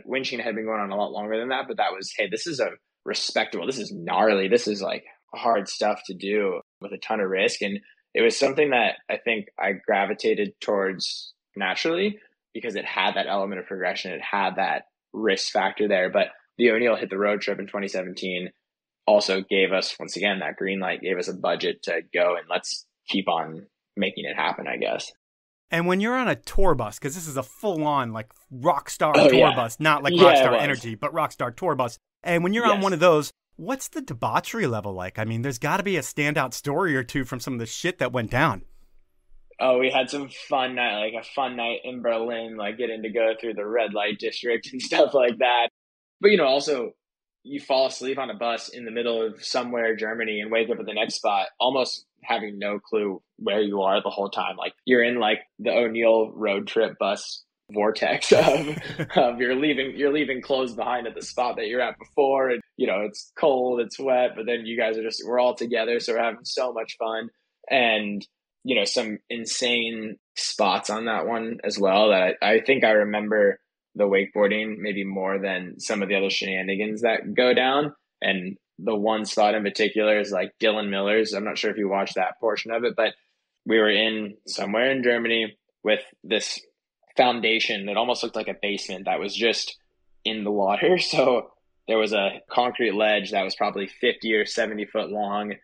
winching had been going on a lot longer than that, but that was, hey, this is this is gnarly. This is like hard stuff to do with a ton of risk. And it was something that I think I gravitated towards naturally because it had that element of progression. It had that risk factor there. But the O'Neill hit the road trip in 2017 also gave us, once again, that green light, gave us a budget to go and let's keep on making it happen, I guess. And when you're on a tour bus, because this is a full-on like rock star tour bus, not like Rockstar Energy, but Rockstar tour bus. And when you're on one of those, what's the debauchery level like? I mean, there's got to be a standout story or two from some of the shit that went down. Oh, we had some fun night, like a fun night in Berlin, like getting to go through the red light district and stuff like that. But, also you fall asleep on a bus in the middle of somewhere Germany and wake up at the next spot, almost having no clue where you are the whole time. Like you're in like the O'Neill road trip bus vortex of you're leaving clothes behind at the spot that you're at before, and it's cold, it's wet, but then you guys we're all together, so we're having so much fun. And some insane spots on that one as well that I think I remember the wakeboarding maybe more than some of the other shenanigans that go down. And the one spot in particular is like Dylan Miller's. I'm not sure if you watched that portion of it, but we were somewhere in Germany with this foundation that almost looked like a basement that was just in the water. So there was a concrete ledge that was probably 50 or 70 foot long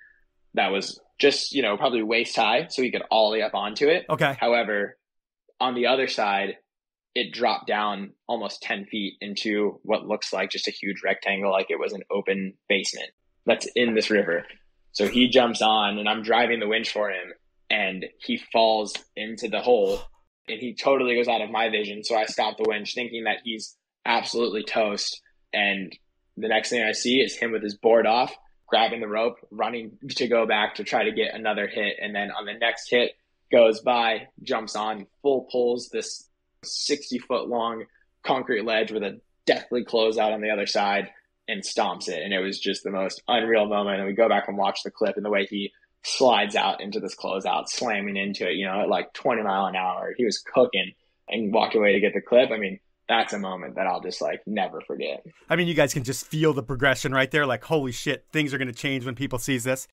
that was just, probably waist high, so we could ollie up onto it. Okay. However, on the other side, it dropped down almost 10 feet into what looks like just a huge rectangle, like it was an open basement that's in this river. So he jumps on and I'm driving the winch for him and he falls into the hole and he totally goes out of my vision. So I stop the winch thinking that he's absolutely toast. And the next thing I see is him with his board off, grabbing the rope, running to go back to try to get another hit. And then on the next hit, goes by, jumps on, full pulls this 60-foot long concrete ledge with a deathly closeout on the other side and stomps it. And it was just the most unreal moment. And we go back and watch the clip and the way he slides out into this closeout, slamming into it, at like 20 mile an hour. He was cooking and walked away to get the clip. I mean, that's a moment that I'll just like never forget. I mean, you guys can just feel the progression right there. Like, holy shit, things are going to change when people sees this.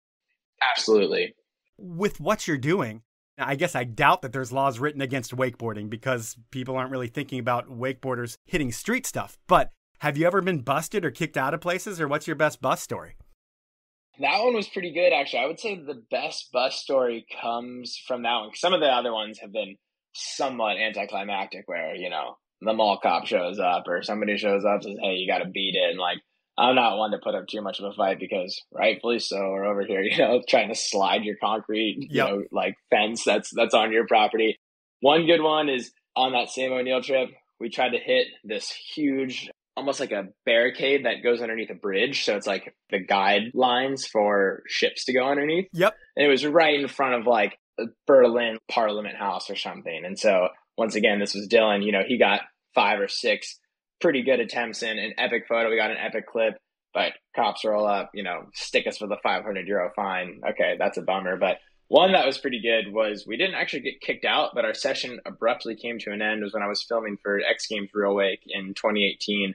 Absolutely. With what you're doing, I guess I doubt that there's laws written against wakeboarding because people aren't really thinking about wakeboarders hitting street stuff. But have you ever been busted or kicked out of places, or what's your best bus story? That one was pretty good, actually. I would say the best bus story comes from that one. Some of the other ones have been somewhat anticlimactic where, the mall cop shows up or somebody shows up and says, hey, you got to beat it. And like I'm not one to put up too much of a fight because rightfully so, we're over here, trying to slide your concrete, Yep. like fence that's on your property. One good one is on that same O'Neill trip, we tried to hit this huge, almost like a barricade that goes underneath a bridge. So it's like the guidelines for ships to go underneath. Yep. And it was right in front of like a Berlin Parliament House or something. And so once again, this was Dylan, he got 5 or 6 pretty good attempts in an epic photo. We got an epic clip, but cops roll up, stick us with a €500 fine. Okay, that's a bummer. But one that was pretty good was we didn't actually get kicked out, but our session abruptly came to an end was when I was filming for X Games Real Wake in 2018.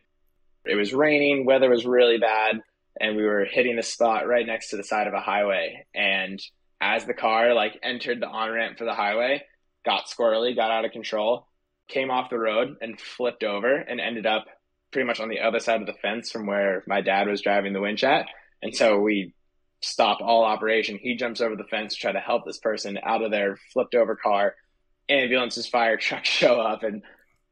It was raining, weather was really bad, and we were hitting the spot right next to the side of a highway. And as the car entered the on-ramp for the highway, got squirrely, got out of control, came off the road and flipped over and ended up pretty much on the other side of the fence from where my dad was driving the winch at. And so we stop all operation. He jumps over the fence to try to help this person out of their flipped over car. Ambulances, fire trucks show up and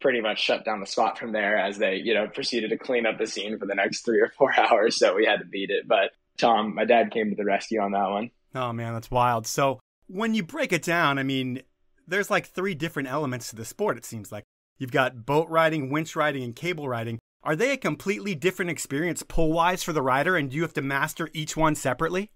pretty much shut down the spot from there as they, proceeded to clean up the scene for the next 3 or 4 hours. So we had to beat it. But Tom, my dad, came to the rescue on that one. Oh, man, that's wild. So when you break it down, there's 3 different elements to the sport, it seems like. You've got boat riding, winch riding, and cable riding. Are they a completely different experience pull-wise for the rider, and do you have to master each one separately?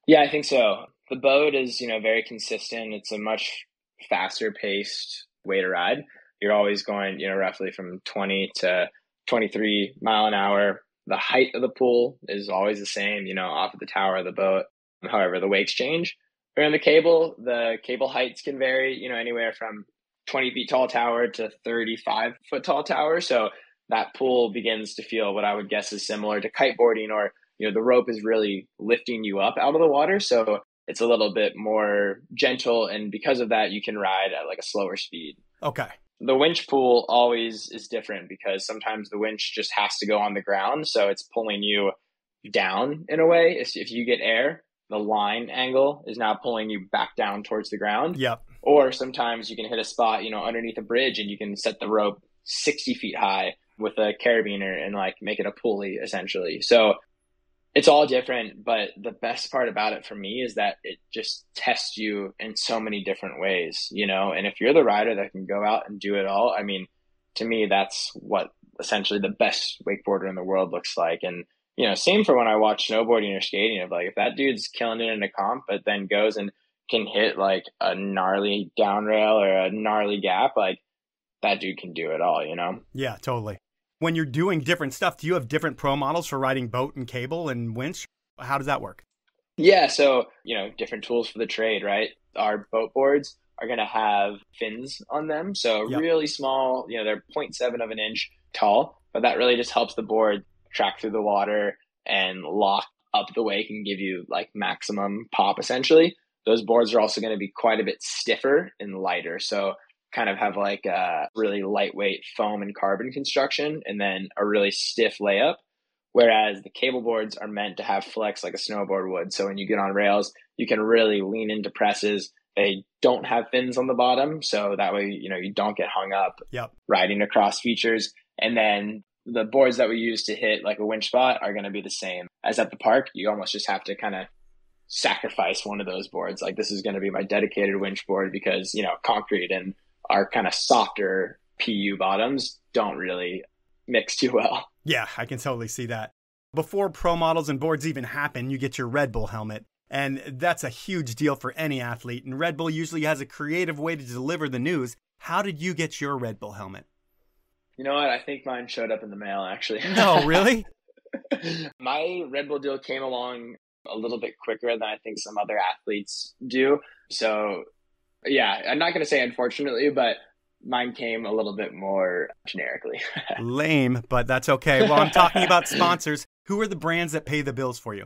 Yeah, I think so. The boat is, very consistent. It's a much faster-paced way to ride. You're always going, roughly from 20 to 23 mile an hour. The height of the pool is always the same, off of the tower of the boat. However, the wakes change. Around the cable heights can vary, anywhere from 20 feet tall tower to 35 foot tall tower. So that pool begins to feel what I would guess is similar to kiteboarding, or, the rope is really lifting you up out of the water. So it's a little bit more gentle. And because of that, you can ride at a slower speed. Okay. The winch pool always is different because sometimes the winch just has to go on the ground. So it's pulling you down in a way. If you get air, the line angle is now pulling you back down towards the ground. Yep. Or sometimes you can hit a spot, underneath a bridge, and you can set the rope 60 feet high with a carabiner and make it a pulley essentially. So it's all different, but the best part about it for me is that it just tests you in so many different ways, and if you're the rider that can go out and do it all, to me, that's what essentially the best wakeboarder in the world looks like. And same for when I watch snowboarding or skating, of if that dude's killing it in a comp, but then goes and can hit a gnarly down rail or a gnarly gap, that dude can do it all, Yeah, totally. When you're doing different stuff, do you have different pro models for riding boat and cable and winch? How does that work? Yeah, so, different tools for the trade, right? Our boat boards are going to have fins on them. So Yep. Really small, they're 0.7 of an inch tall, but that really just helps the board track through the water and lock up the wake and give you maximum pop essentially. Those boards are also going to be quite a bit stiffer and lighter. So kind of have a really lightweight foam and carbon construction and then a really stiff layup. Whereas the cable boards are meant to have flex like a snowboard would. So when you get on rails, you can really lean into presses. They don't have fins on the bottom. So that way, you don't get hung up riding across features. And then the boards that we use to hit a winch spot are going to be the same as at the park. You almost just have to kind of sacrifice one of those boards. This is going to be my dedicated winch board because, concrete and our kind of softer PU bottoms don't really mix too well. Yeah, I can totally see that. Before pro models and boards even happen, you get your Red Bull helmet. And that's a huge deal for any athlete. And Red Bull usually has a creative way to deliver the news. How did you get your Red Bull helmet? You know what? I think mine showed up in the mail, actually. No, really? My Red Bull deal came along a little bit quicker than I think some other athletes do. So, yeah, I'm not going to say unfortunately, but mine came a little bit more generically. Lame, but that's okay. Well, I'm talking about sponsors. Who are the brands that pay the bills for you?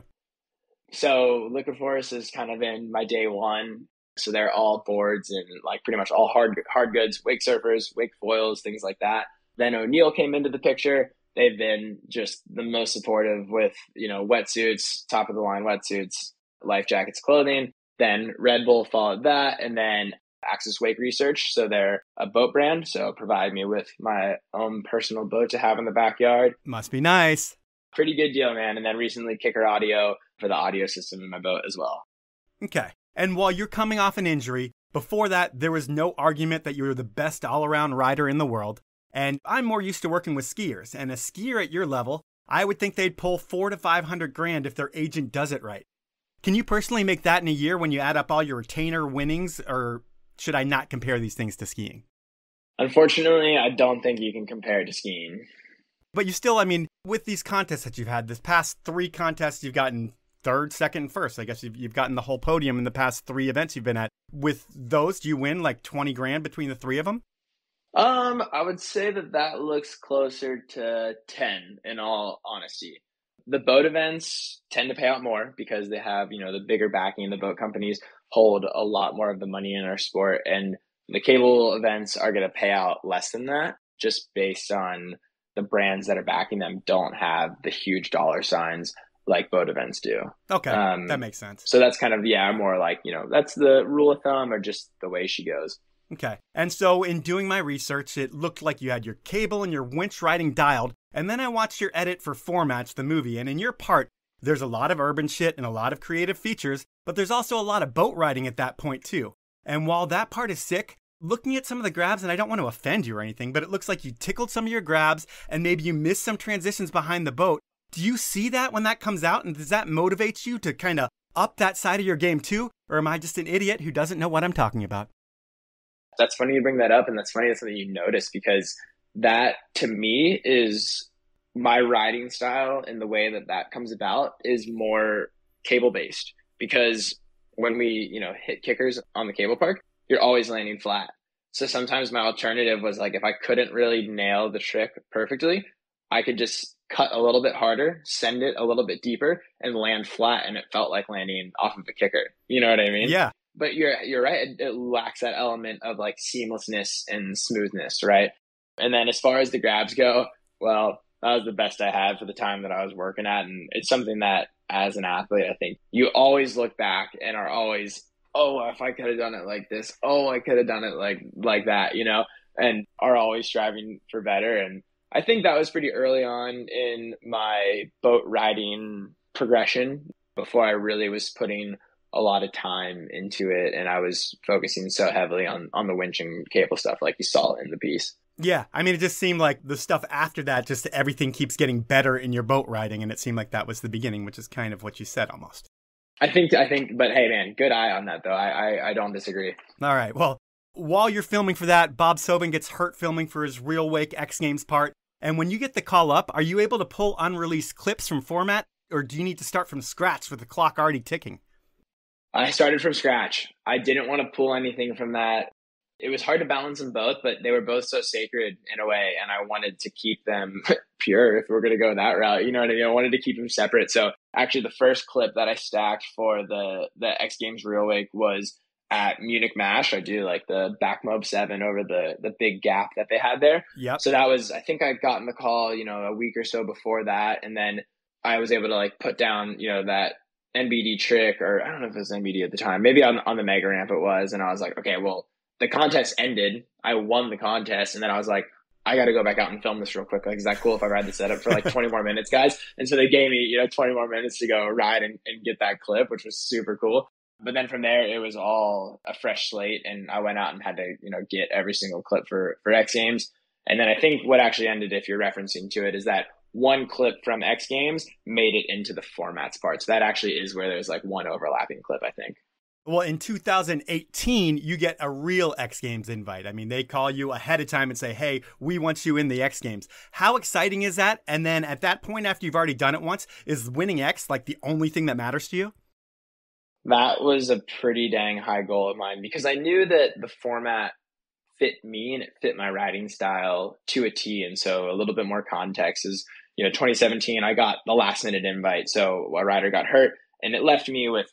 So Liquor Force is kind of in my day one. So they're all boards and pretty much all hard goods, wake surfers, wake foils, things like that. Then O'Neill came into the picture. They've been just the most supportive with, wetsuits, top of the line wetsuits, life jackets, clothing. Then Red Bull followed that. And then Axis Wake Research. So they're a boat brand. So provide me with my own personal boat to have in the backyard. Must be nice. Pretty good deal, man. And then recently Kicker Audio for the audio system in my boat as well. Okay. And while you're coming off an injury, before that, there was no argument that you were the best all-around rider in the world. And I'm more used to working with skiers. And a skier at your level, I would think they'd pull $400 to $500 if their agent does it right. Can you personally make that in a year when you add up all your retainer winnings, or should I not compare these things to skiing? Unfortunately, I don't think you can compare it to skiing. But you still, I mean, with these contests that you've had, this past 3 contests, you've gotten third, second, and first. I guess you've gotten the whole podium in the past 3 events you've been at. With those, do you win like $20,000 between the 3 of them? I would say that looks closer to 10 in all honesty. The boat events tend to pay out more because they have, the bigger backing. The boat companies hold a lot more of the money in our sport, and the cable events are going to pay out less than that just based on the brands that are backing them don't have the huge dollar signs like boat events do. Okay, that makes sense. So that's kind of, more like, that's the rule of thumb or just the way she goes. Okay. And so in doing my research, it looked like you had your cable and your winch riding dialed. And then I watched your edit for Formats, the movie. And in your part, there's a lot of urban shit and a lot of creative features, but there's also a lot of boat riding at that point too. And while that part is sick, looking at some of the grabs, and I don't want to offend you or anything, but it looks like you tickled some of your grabs and maybe you missed some transitions behind the boat. Do you see that when that comes out? And does that motivate you to kind of up that side of your game too? Or am I just an idiot who doesn't know what I'm talking about? That's funny you bring that up, and that's funny that's something you notice, because that to me is my riding style, and the way that comes about is more cable based, because when we hit kickers on the cable park, you're always landing flat. So sometimes my alternative was like, if I couldn't really nail the trick perfectly, I could just cut a little bit harder, send it a little bit deeper, and land flat, and it felt like landing off of a kicker. You know what I mean? Yeah. But you're right. It lacks that element of like seamlessness and smoothness, right? And then as far as the grabs go, well, that was the best I had for the time that I was working at. And it's something that as an athlete, I think you always look back and are always, oh, if I could have done it like this, oh, I could have done it like that, and are always striving for better. And I think that was pretty early on in my boat riding progression before I really was putting a lot of time into it, and I was focusing so heavily on the winch and cable stuff like you saw in the piece. Yeah, I mean, it just seemed like the stuff after that, just everything keeps getting better in your boat riding, and it seemed like that was the beginning, which is kind of what you said almost. I think, but hey man, good eye on that though. I don't disagree. All right, well, while you're filming for that, Bob Sobin gets hurt filming for his Real Wake X Games part, and when you get the call up, are you able to pull unreleased clips from Format, or do you need to start from scratch with the clock already ticking? I started from scratch. I didn't want to pull anything from that. It was hard to balance them both, but they were both so sacred in a way, and I wanted to keep them pure if we're going to go that route. You know what I mean? I wanted to keep them separate. So actually the first clip that I stacked for the X Games Real Wake was at Munich Mash. I do like the back mob 7 over the big gap that they had there. Yep. So that was, I think I'd gotten the call, a week or so before that. And then I was able to like put down, that NBD trick, or I don't know if it was NBD at the time, maybe on the mega ramp it was. And I was like, okay, well, the contest ended. I won the contest. And then I was like, I got to go back out and film this real quick. Like, is that cool if I ride the setup for like 20 more minutes, guys? And so they gave me, 20 more minutes to go ride and get that clip, which was super cool. But then from there, it was all a fresh slate. And I went out and had to, get every single clip for X Games. And then I think what actually ended, if you're referencing to it, is that one clip from X Games made it into the Formats part. So that actually is where there's like one overlapping clip, I think. Well, in 2018, you get a real X Games invite. I mean, they call you ahead of time and say, hey, we want you in the X Games. How exciting is that? And then at that point, after you've already done it once, is winning X like the only thing that matters to you? That was a pretty dang high goal of mine, because I knew that the format fit me and it fit my riding style to a T. And so a little bit more context is, 2017, I got the last minute invite. So a rider got hurt and it left me with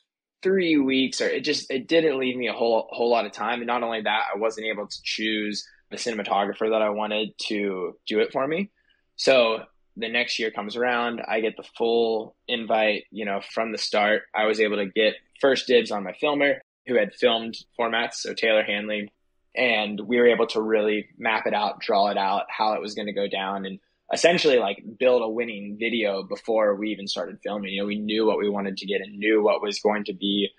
3 weeks, or it didn't leave me a whole lot of time. And not only that, I wasn't able to choose the cinematographer that I wanted to do it for me. So the next year comes around, I get the full invite, from the start. I was able to get first dibs on my filmer who had filmed Formats, so Taylor Hanley, and we were able to really map it out, draw it out, how it was going to go down. And essentially like build a winning video before we even started filming. You know, we knew what we wanted to get and knew what was going to be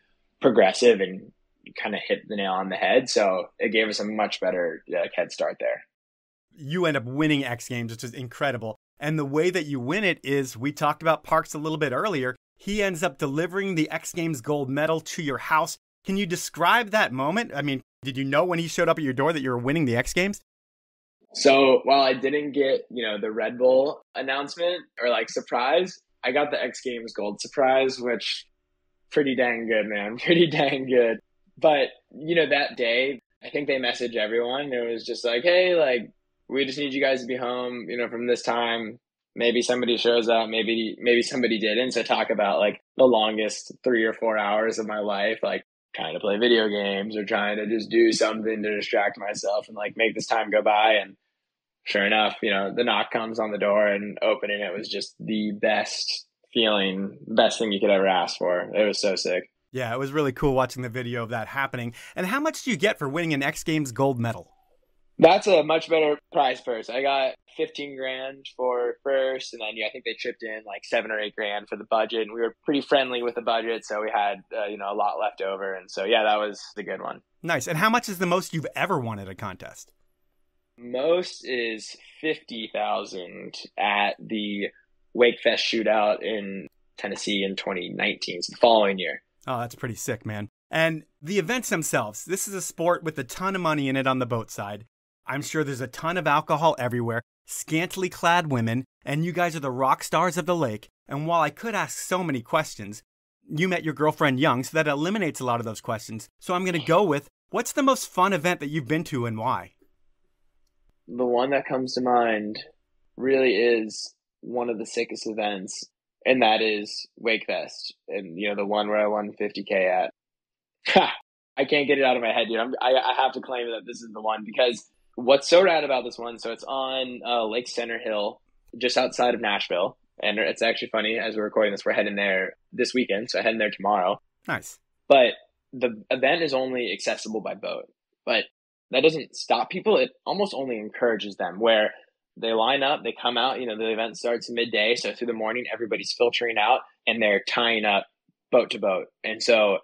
progressive and kind of hit the nail on the head. So it gave us a much better head start there. You end up winning X Games, which is incredible. And the way that you win it is, we talked about Parks a little bit earlier. He ends up delivering the X Games gold medal to your house. Can you describe that moment? I mean, did you know when he showed up at your door that you were winning the X Games? So while I didn't get, the Red Bull announcement or like surprise, I got the X Games gold surprise, which pretty dang good, man. Pretty dang good. But, that day, I think they messaged everyone. It was just like, hey, like, we just need you guys to be home, from this time. Maybe somebody shows up, maybe somebody didn't. So talk about like the longest 3 or 4 hours of my life, like trying to play video games or trying to just do something to distract myself and like make this time go by. And sure enough, the knock comes on the door, and opening it was just the best feeling, best thing you could ever ask for. It was so sick. Yeah, it was really cool watching the video of that happening. And how much do you get for winning an X Games gold medal? That's a much better prize purse. I got 15 grand for first, and then I think they chipped in like 7 or 8 grand for the budget. And we were pretty friendly with the budget, so we had a lot left over. And so that was the good one. Nice. And how much is the most you've ever won at a contest? Most is 50,000 at the Wake Fest shootout in Tennessee in 2019, so the following year. Oh, that's pretty sick, man. And the events themselves, this is a sport with a ton of money in it on the boat side. I'm sure there's a ton of alcohol everywhere, scantily clad women, and you guys are the rock stars of the lake. And while I could ask so many questions, you met your girlfriend young, so that eliminates a lot of those questions. So I'm going to go with, what's the most fun event that you've been to and why? The one that comes to mind really is one of the sickest events, and that is Wake Fest. And, the one where I won 50K at. I can't get it out of my head, dude. I have to claim that this is the one, because what's so rad about this one, so it's on Lake Center Hill, just outside of Nashville. And it's actually funny, as we're recording this, we're heading there this weekend, so I'm heading there tomorrow. Nice. But the event is only accessible by boat. But that doesn't stop people. It almost only encourages them, where they line up, they come out, the event starts midday. So through the morning, everybody's filtering out and they're tying up boat to boat. And so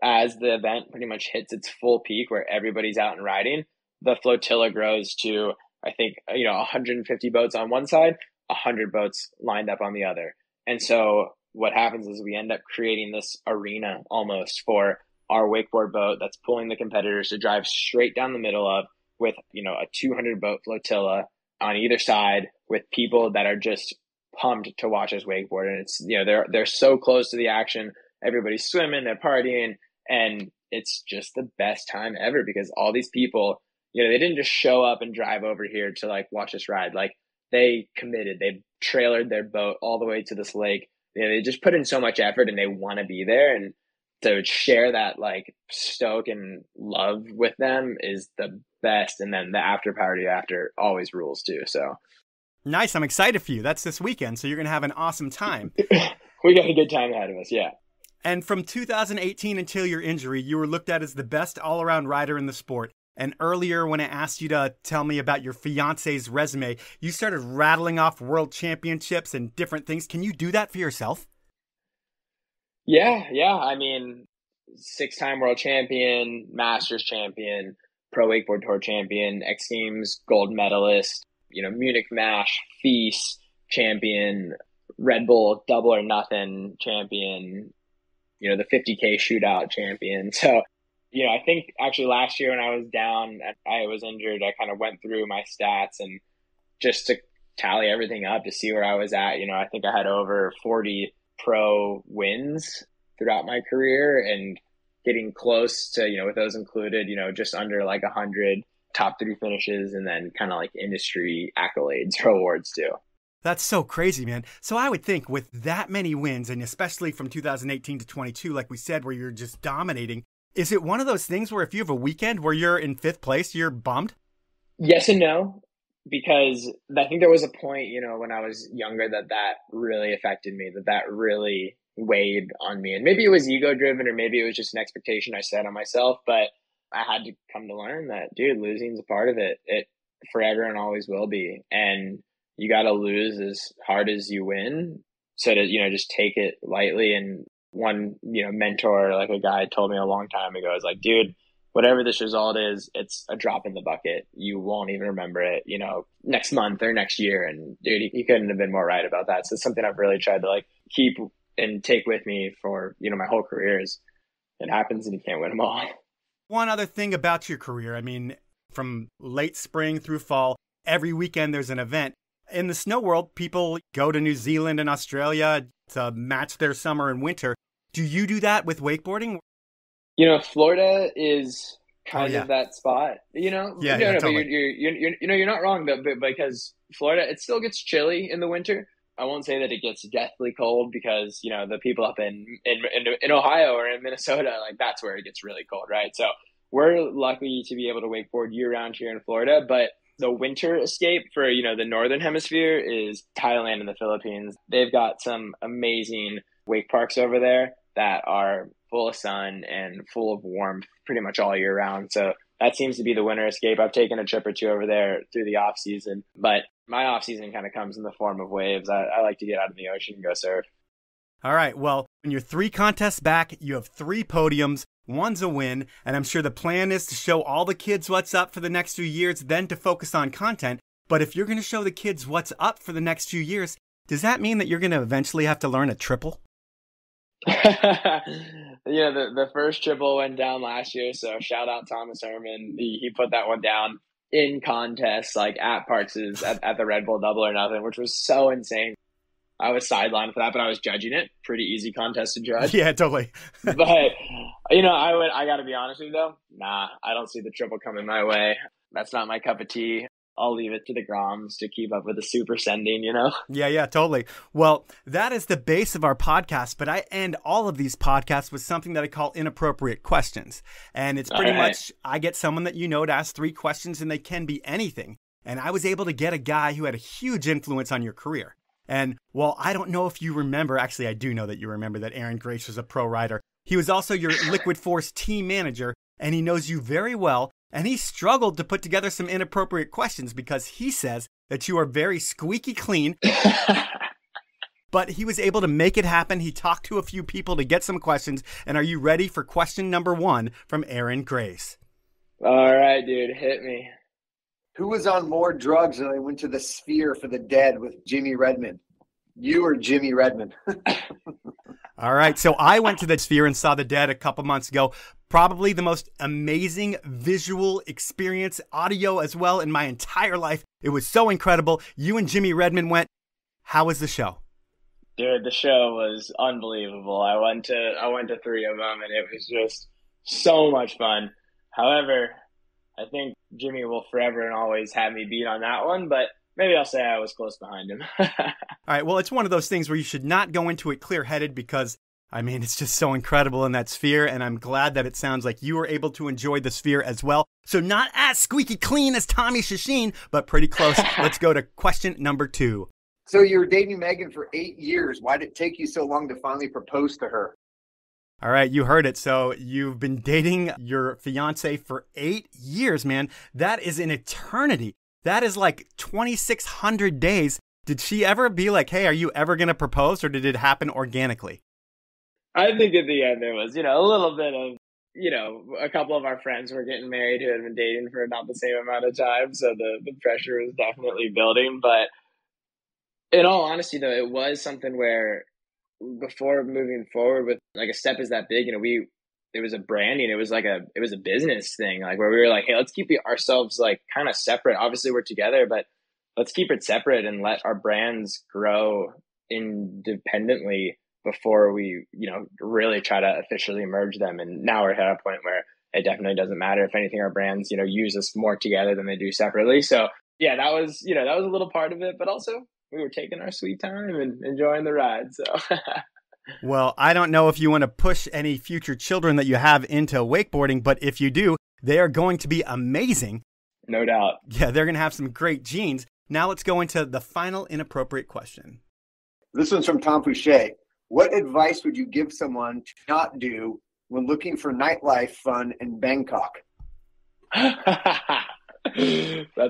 as the event pretty much hits its full peak, where everybody's out and riding, the flotilla grows to, I think, 150 boats on one side, 100 boats lined up on the other. And so what happens is we end up creating this arena almost for our wakeboard boat that's pulling the competitors to drive straight down the middle of, with, a 200 boat flotilla on either side, with people that are just pumped to watch us wakeboard. And it's, they're so close to the action. Everybody's swimming, they're partying, and it's just the best time ever, because all these people, they didn't just show up and drive over here to like watch us ride. Like, they committed, they trailered their boat all the way to this lake. They just put in so much effort, and they want to be there. And to share that like stoke and love with them is the best. And then the after party after always rules too. So nice. I'm excited for you. That's this weekend, so you're going to have an awesome time. We got a good time ahead of us. Yeah. And from 2018 until your injury, you were looked at as the best all-around rider in the sport. And earlier, when I asked you to tell me about your fiancé's resume, you started rattling off world championships and different things. Can you do that for yourself? Yeah. I mean, 6-time world champion, Masters champion, Pro Wakeboard Tour champion, X Games gold medalist, Munich Mash, Feast champion, Red Bull Double or Nothing champion, the 50K shootout champion. So, I think actually last year when I was down, I was injured, I kind of went through my stats and just to tally everything up to see where I was at. I think I had over 40 pro wins throughout my career, and getting close to, with those included, just under like 100 top 3 finishes, and then kind of like industry accolades or awards too. That's so crazy, man. So I would think with that many wins, and especially from 2018 to 22, like we said, where you're just dominating, is it one of those things where if you have a weekend where you're in 5th place, you're bummed? Yes and no, because I think there was a point, when I was younger that really affected me, that really weighed on me. And maybe it was ego driven, or maybe it was just an expectation I set on myself, but I had to come to learn that, dude, losing's a part of it. It forever and always will be. And, you got to lose as hard as you win. So to, just take it lightly. And one, mentor, like a guy told me a long time ago, is like, dude, whatever this result is, it's a drop in the bucket. You won't even remember it, next month or next year. And dude, he couldn't have been more right about that. So it's something I've really tried to like keep and take with me for, my whole career is it happens and you can't win them all. One other thing about your career, I mean, from late spring through fall, every weekend there's an event. In the snow world, people go to New Zealand and Australia to match their summer and winter. Do you do that with wakeboarding? Florida is kind of that spot, Yeah, but totally. you're not wrong though, but because Florida, it still gets chilly in the winter. I won't say that it gets deathly cold because, the people up in Ohio or in Minnesota, like that's where it gets really cold, right? So we're lucky to be able to wakeboard year round here in Florida, but the winter escape for, the Northern Hemisphere is Thailand and the Philippines. They've got some amazing wake parks over there that are full of sun and full of warmth pretty much all year round. So that seems to be the winter escape. I've taken a trip or two over there through the off season, but my off season kind of comes in the form of waves. I like to get out in the ocean and go surf. All right. Well, when you're 3 contests back, you have 3 podiums. One's a win. And I'm sure the plan is to show all the kids what's up for the next few years, then to focus on content. But if you're going to show the kids what's up for the next few years, does that mean that you're going to eventually have to learn a triple? The first triple went down last year. So shout out Thomas Herman. He put that one down in contests, like at Parks's at the Red Bull Double or Nothing, which was so insane. I was sidelined for that, but I was judging it. Pretty easy contest to judge. Yeah, totally. But I got to be honest with you though. Nah, I don't see the triple coming my way. That's not my cup of tea. I'll leave it to the Groms to keep up with the super sending, Yeah, totally. Well, that is the base of our podcast, but I end all of these podcasts with something that I call inappropriate questions. And it's pretty much, I get someone that to ask 3 questions, and they can be anything. And I was able to get a guy who had a huge influence on your career. And well, I don't know if you remember, actually I do know that you remember that Aaron Grace was a pro rider. He was also your Liquid Force team manager, and he knows you very well. And he struggled to put together some inappropriate questions because he says that you are very squeaky clean. But he was able to make it happen. He talked to a few people to get some questions. And are you ready for question number 1 from Aaron Grace? All right, dude, hit me. Who was on more drugs when they went to the Sphere for the Dead with Jimmy Redmond? You or Jimmy Redmond? All right. So I went to the Sphere and saw the Dead a couple months ago. Probably the most amazing visual experience, audio as well, in my entire life. It was so incredible. You and Jimmy Redmond went. How was the show? Dude, the show was unbelievable. I went to 3 of them, and it was just so much fun. However, I think Jimmy will forever and always have me beat on that one, but maybe I'll say I was close behind him. All right. Well, it's one of those things where you should not go into it clear-headed because, I mean, it's just so incredible in that Sphere, and I'm glad that it sounds like you were able to enjoy the Sphere as well. So not as squeaky clean as Tommy Shasheen, but pretty close. Let's go to question number 2. So you were dating Megan for 8 years. Why did it take you so long to finally propose to her? All right, you heard it. So you've been dating your fiancé for 8 years, man. That is an eternity. That is like 2,600 days. Did she ever be like, hey, are you ever going to propose, or did it happen organically? I think at the end there was, a little bit of, a couple of our friends were getting married who had been dating for about the same amount of time. So the pressure was definitely building. But in all honesty, though, it was something where before moving forward with like a step is that big, it was a branding, it was a business thing, like where we were like, hey, let's keep ourselves like kind of separate. Obviously we're together, but let's keep it separate and let our brands grow independently before we, really try to officially merge them. And now we're at a point where it definitely doesn't matter. If anything, our brands, use us more together than they do separately. So yeah, that was a little part of it, but also we were taking our sweet time and enjoying the ride. So, well, I don't know if you want to push any future children that you have into wakeboarding, but if you do, they are going to be amazing. No doubt. Yeah, they're going to have some great genes. Now let's go into the final inappropriate question. This one's from Tom Fouché. What advice would you give someone to not do when looking for nightlife fun in Bangkok? That's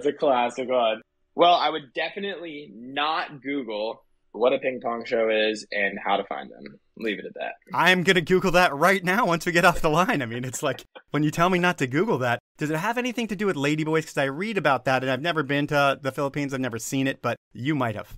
a classic one. Well, I would definitely not Google what a ping pong show is and how to find them. Leave it at that. I'm going to Google that right now once we get off the line. I mean, it's like when you tell me not to Google that, does it have anything to do with ladyboys? Because I read about that and I've never been to the Philippines. I've never seen it, but you might have.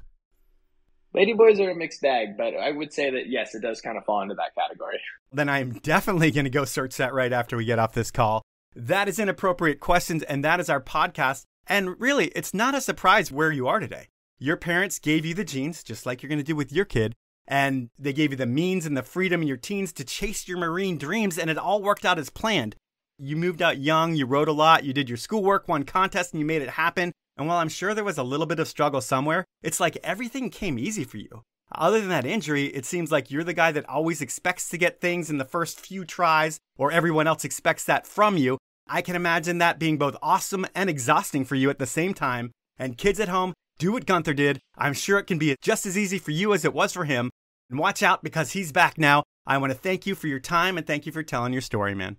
Ladyboys are a mixed bag, but I would say that, yes, it does kind of fall into that category. Then I'm definitely going to go search that right after we get off this call. That is Inappropriate Questions, and that is our podcast. And really, it's not a surprise where you are today. Your parents gave you the genes, just like you're going to do with your kid, and they gave you the means and the freedom in your teens to chase your marine dreams, and it all worked out as planned. You moved out young, you rode a lot, you did your schoolwork, won contests, and you made it happen. And while I'm sure there was a little bit of struggle somewhere, it's like everything came easy for you. Other than that injury, it seems like you're the guy that always expects to get things in the first few tries, or everyone else expects that from you. I can imagine that being both awesome and exhausting for you at the same time. And kids at home, do what Guenther did. I'm sure it can be just as easy for you as it was for him. And watch out because he's back now. I want to thank you for your time and thank you for telling your story, man.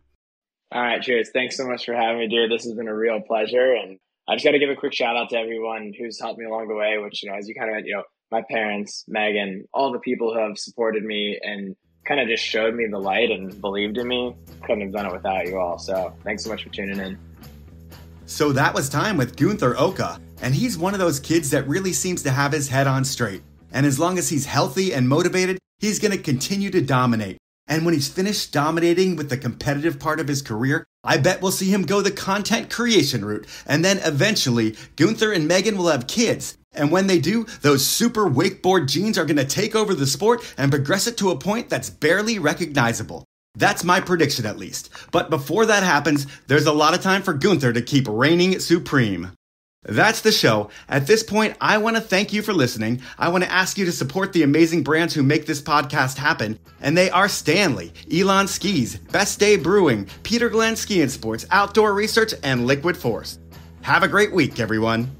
All right, cheers. Thanks so much for having me, dude. This has been a real pleasure. And I just got to give a quick shout out to everyone who's helped me along the way, which, as you kind of, my parents, Megan, all the people who have supported me and kind of just showed me the light and believed in me. Couldn't have done it without you all. So thanks so much for tuning in. So that was time with Guenther Oka, and he's one of those kids that really seems to have his head on straight. And as long as he's healthy and motivated, he's going to continue to dominate. And when he's finished dominating with the competitive part of his career, I bet we'll see him go the content creation route. And then eventually, Guenther and Megan will have kids. And when they do, those super wakeboard genes are going to take over the sport and progress it to a point that's barely recognizable. That's my prediction, at least. But before that happens, there's a lot of time for Guenther to keep reigning supreme. That's the show. At this point, I want to thank you for listening. I want to ask you to support the amazing brands who make this podcast happen. And they are Stanley, Elan Skis, Best Day Brewing, Peter Glenn Ski and Sports, Outdoor Research, and Liquid Force. Have a great week, everyone.